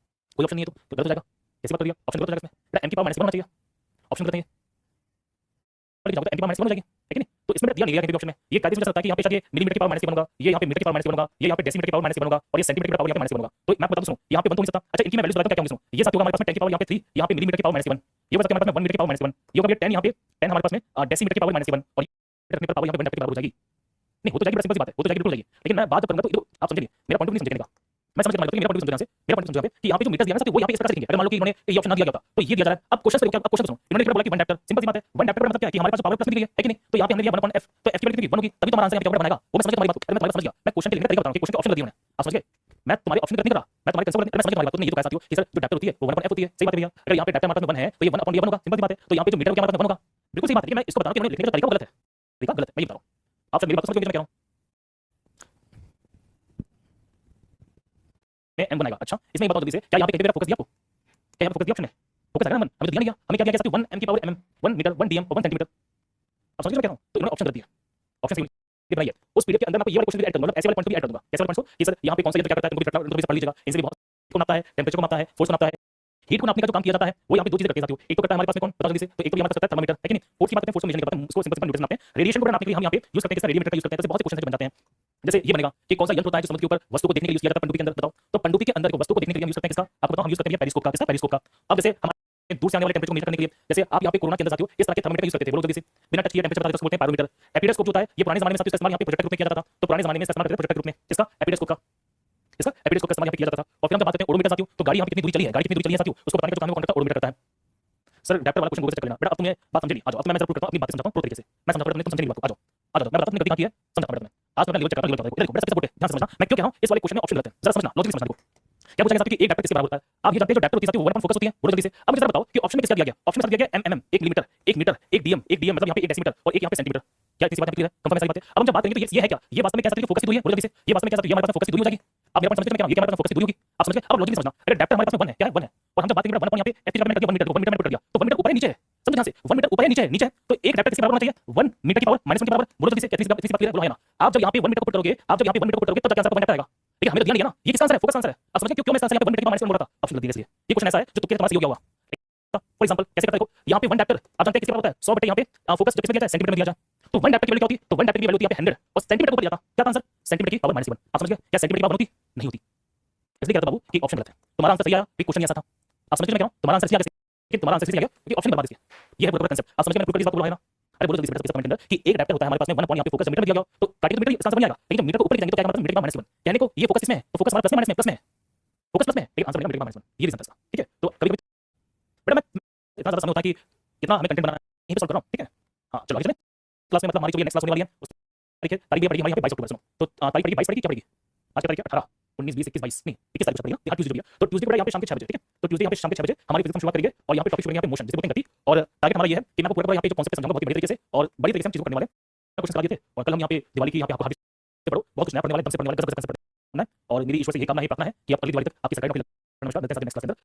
कोई ऑप्शन नहीं है तो गलत हो जाएगा कैसे बात कर दिया ऑप्शन गलत हो जाएगा इसमें m की पावर -1 होना चाहिए ऑप्शन गलत नहीं है पर जाओ m की पावर -1 हो जाएगी है कि नहीं तो इसमें दिया नहीं गया कहीं भी ऑप्शन में ये कायदे से मुझे लगता है कि यहां पे शायद ये मिलीमीटर की पावर -1 बनूंगा ये यहां पे मीटर की पावर -1 बनूंगा ये यहां पे डेसीमीटर की पावर -1 बनूंगा और ये सेंटीमीटर की पावर यहां पे -1 बनूंगा तो मैं बता दूं सुनो यहां पे बन तो नहीं सकता अच्छा इनकी मैं वैल्यूज बताता हूं क्या क्या होंगी सुनो ये साथ होगा हमारे पास में 10 की पावर यहां पे 3 यहां पे मिलीमीटर की पावर -1 ये बता हमारे पास में 1 मीटर की पावर -1 ये होगा 10 यहां पे 10 हमारे पास में डेसीमीटर की पावर -1 और मीटर की पावर यहां पे 1 मीटर की पावर हो जाएगी नहीं हो तो जाएगी, बड़ा सिंपल सी बात है, हो तो जाएगी, बिल्कुल जाएगी। लेकिन मैं बात जब करूंगा तो आप समझेंगे मेरा पॉइंट ऑफ व्यू नहीं समझेगा। मैं समझ के मेरा पॉइंट ऑफ व्यू समझो, मेरा पॉइंट समझो कि यहाँ पे जो मीटर दिया है ना, वो यहाँ पे इस प्रकार से लिखेंगे। अगर मान लो कि इन्होंने ये ऑप्शन ना दिया होता तो ये दिया जा रहा है। अब क्वेश्चन पे अब क्वेश्चन सुनो, इन्होंने बोला कि वन डायप्टर, सिंपल सी बात है, वन डायप्टर का मतलब क्या है कि हमारे पास पावर प्लस में दी है कि नहीं, तो यहाँ पे हमने दिया 1/f, तो f की वैल्यू कितनी 1 होगी, तभी तो हमारा आंसर यहाँ पे बनेगा। वो मैं समझ गया तुम्हारी बात को, मैं तुम्हारी बात समझ गया। मैं क्वेश्चन के लिखने का तरीका बता रहा हूँ कि क्वेश्चन के ऑप्शन कर दिए उन्होंने, आप समझ गए। मैं तुम्हारी ऑप्शन नहीं कर रहा, मैं तुम्हारे कंसेप्ट मैं समझ तुम्हारी बात। तुमने ये तो कह सकती हो कि सर जो डायप्टर होती है वो 1/f होती है, सही बात है भैया। अगर यहाँ पे डायप्टर हमारे पास में 1 है तो ये 1/d1 होगा, सिंपल सी बात है। तो यहाँ पे जो मीटर होगा हमारे पास में 1 होगा, बिल्कुल सही बात है। मैं इसको बता रहा हूँ कि उन्होंने लिखने का तरीका गलत है, तरीका गलत है, मैं ये बता रहा हूँ। आप सब मेरी बात समझ गए, मैं कह रहा हूँ मैं m बनाएगा। अच्छा इसमें ये बताओ जल्दी से, क्या यहाँ पे कहीं पे मेरा फोकस दिया आपको, क्या यहाँ पे फोकस दिया ऑप्शन है, फोकस है ना, हमें तो दिया नहीं गया, हमें क्या दिया, 1 m की पावर mm, 1 मीटर, 1 dm और 1 सेंटीमीटर। आप समझ रहे हो मैं कह रहा हूँ, तो इन्होंने ऑप्शन कर दिया, ऑप्शन सही ये बनाइए। उस पीरियड के अंदर मैं आपको ये वाला क्वेश्चन भी ऐड करूंगा, मतलब ऐसे वाले पॉइंट भी ऐड कर दूंगा। कैसे वाले पॉइंट्स हो कि सर यहाँ पे कौन सा यंत्र क्या करता है, तुमको भी पढ़ लीजिएगा। इनसे भी बहुत को नापता है, टेंपरेचर को नापता है, फोर्स को नापता है, हीट को नापने का जो काम किया जाता है वो यहाँ पे दो चीजें करते हैं साथियों। एक तो करता है हमारे पास में कौन, बताओ जल्दी से, तो एक तो हमारे पास करता है थर्मामीटर, है कि नहीं। फोर्स की बात करते हैं, फोर्स को मेजर नहीं कर पाते, उसको सिंपल न्यूटन नापते हैं। रेडिएशन को नापने के लिए हम यहाँ पे यूज करते हैं, रेडियोमीटर का यूज करते हैं। तो बहुत से क्वेश्चन बन जाते हैं, जैसे ये बनेगा कि कौन सा यंत्र होता है जो समुद्र के ऊपर वस्तु को देखने के लिए यूज किया जाता है, पनडुब्बी के अंदर, बताओ। तो पनडुब्बी के अंदर को वस्तु को देखने के लिए हम यूज करते हैं किसका, आपको बताओ, हम यूज करते हैं पेरिस्कोप का, किसका, पेरिस्कोप का। अब जैसे हमारे दूर से आने वाले टेंपरेचर को मेजर करने के लिए, जैसे आप यहाँ पे कोरोना के अंदर साथियों इस तरह के थर्मामीटर यूज करते थे, बोलो जल्दी से, बिना टच किए टेंपरेचर पता करते हैं, पायरोमीटर। एपिडेस्कोप जो होता है ये पुराने जमाने में साथियों इस्तेमाल यहाँ पे प्रोजेक्टर रूप में किया जाता था, तो पुराने जमाने में इस्तेमाल करते थे प्रोजेक्टर रूप में, किसका, एपिडेस्कोप का, इसका एपिडेस्कोप का इस्तेमाल यहाँ पे किया जाता था। और फिर हम जब बात करते हैं ओडोमीटर साथियों, तो गाड़ी यहाँ पे कितनी दूरी चली है, गाड़ी कितनी दूरी चली है साथियों, उसको बताने का जो काम है वो कौन करता है, ओडोमीटर करता है। सर डैप्टर वाला क्वेश्चन गूगल से चेक कर लेना बेटा। अब तुम्हें बात समझ नहीं, आ जाओ, अब मैं प्रूव करता हूं, अपनी बात समझाता हूं पूरी तरीके से, मैं समझाता हूं, तुम समझ नहीं बात को, आ जाओ आ जाओ, मैं बताता हूं गलती कहां की है, समझाता हूं मैं। आज मैं लेवल चेक कर लेवल बताता हूं, देखो बेटा सपोर्ट है, ध्यान से समझना मैं क्यों कह रहा हूं। इस वाले क्वेश्चन में ऑप्शन गलत है, जरा समझना, लॉजिक समझना। देखो क्या पूछा गया साथियों कि एक डैप्टर किसके बराबर होता है। आप ये जानते हैं जो डैप्टर होती है साथियों वो 1 फोकस होती है, बोलो जल्दी से। अब मुझे जरा बताओ कि ऑप्शन में किसका दिया गया, ऑप्शन में दिया गया mm 1 millimetre, 1 metre, 1 dm, 1 dm मतलब यहाँ पे 1 डेसीमीटर और 1 यहाँ पे सेंटीमीटर। क्या इतनी सी बात क्लियर है, कंफर्म है सारी बातें। अब हम जब बात करेंगे तो ये है क्या, ये वास्तव में क्या साथियों फोकस की दूरी है, बोलो जल्दी से, ये वास्तव में क्या साथियों, ये हमारे पास फोकस की दूरी हो जाएगी। अब मेरा पॉइंट समझ में क्या, ये हमारे पास फोकस की दूरी होगी, आप समझ गए। अब लॉजिक समझना, अरे डैप्टर हमारे पास में 1 है, क्या है 1 है, और हम जब बात करेंगे 1 यहाँ पे f की जगह मैंने कर दिया 1 मीटर, 1 मीटर मैंने कर दिया, तो 1 मीटर ऊपर है नीचे है, समझो ध्यान से, 1 मीटर ऊपर है नीचे है, नीचे है, तो एक डैप्टर किसके बराबर होना चाहिए, 1 मीटर की पावर -1 के बराबर, बोलो जल्दी से, कितनी सी बात क्लियर है, बोलो है ना। आप जब यहाँ पे 1 मीटर को पुट करोगे, आप जब यहाँ पे 1 मीटर को पुट करोगे तब जाके आंसर 1 डैप्टर आएगा। ठीक है, हमें तो दिया नहीं है ना, ये किसका आंसर है, फोकस आंसर है। आप समझे क्यों मैं आंसर यहाँ पे 1 मीटर की पावर -1 बोल रहा था, ऑप्शन गलत दिया। ये क्वेश्चन ऐसा है जो तुक्के तुम्हारा सही हो गया हुआ। फॉर एग्जांपल कैसे करता है, देखो यहाँ पे 1 डैप्टर आप जानते हैं किसके बराबर होता है, 100 बटे यहाँ पे फोकस जब किसमें दिया जाए, सेंटीमीटर में दिया जाए, तो 1 डैप्टर की वैल्यू क्या होती है, तो 1 डैप्टर की वैल्यू होती है यहाँ पे 100 और सेंटीमीटर को ऊपर जाता, क्या था आंसर, सेंटीमीटर की पावर -1। आप समझ गए, क्या सेंटीमीटर की पावर होती नहीं होती, इसलिए कहता बाबू कि ऑप्शन गलत है। तुम्हारा आंसर सही आया, क्वेश्चन ऐसा था, आप समझ गए मैं कह रहा हूं, तुम्हारा आंसर सही आ गया, लेकिन तुम्हारा आंसर सही आ गया क्योंकि ऑप्शन बर्बाद इसलिए, ये है पूरा कंसेप्ट। आप समझ गए, मैं पूरी इस बात को बोला है ना। अरे बोलो जल्दी से कमेंट अंदर कि एक डैप्टर होता है हमारे पास में 1 पॉइंट यहाँ पे फोकस मीटर में दिया गया, तो काटिए तो मीटर इसका आंसर बन जाएगा। लेकिन जब मीटर को ऊपर जाएंगे तो क्या मतलब मीटर का -1, कहने को ये फोकस इसमें है, तो फोकस हमारा प्लस में फोकस प्लस में, लेकिन आंसर बनेगा मीटर का -1, ये रीजन था इसका। ठीक है, तो कभी कभी बेटा मैं इतना ज्यादा समय होता है कि कितना हमें कंटेंट बनाना है यहीं पे सॉल्व कर रहा हूं। ठीक है, हां चलो आगे चलें। क्लास में मतलब हमारी जो नेक्स्ट क्लास होने वाली है उस तारीख है, तारीख ये पड़ेगी हमारी यहाँ पे 22 अक्टूबर, सुनो तो तारीख पड़ेगी 22 पड़ेगी, क्या पड़ेगी आज की तारीख है 18 19 20 21 22 नहीं 21 तारीख को पड़ेगी, हर ट्यूसडे पड़ेगा। तो ट्यूसडे पड़ेगा यहाँ पे शाम के 6 बजे। ठीक है, तो ट्यूसडे यहाँ पे शाम के 6 बजे हमारी फिजिक्स हम शुरुआत करेंगे और यहाँ पे टॉपिक शुरू करेंगे यहाँ पे मोशन, जिसे बोलते हैं गति। और टारगेट हमारा ये है कि मैं आपको पूरा यहाँ पे जो कॉन्सेप्ट समझाऊंगा बहुत ही बढ़िया तरीके से और बड़ी तरीके से हम चीजों को करने वाले हैं। कुछ करा दिए थे और कल हम यहाँ पे दिवाली की यहाँ पे आपको हार्दिक से पढ़ो, बहुत कुछ नया पढ़ने वाले, दम से पढ़ने वाले, गजब गजब से पढ़ना है। और मेरी ईश्वर से ये कामना है, प्रार्थना है कि आप अगली दिवाली तक आपकी सरकारी नौकरी लगना। नेक्स्ट क्लास के अंदर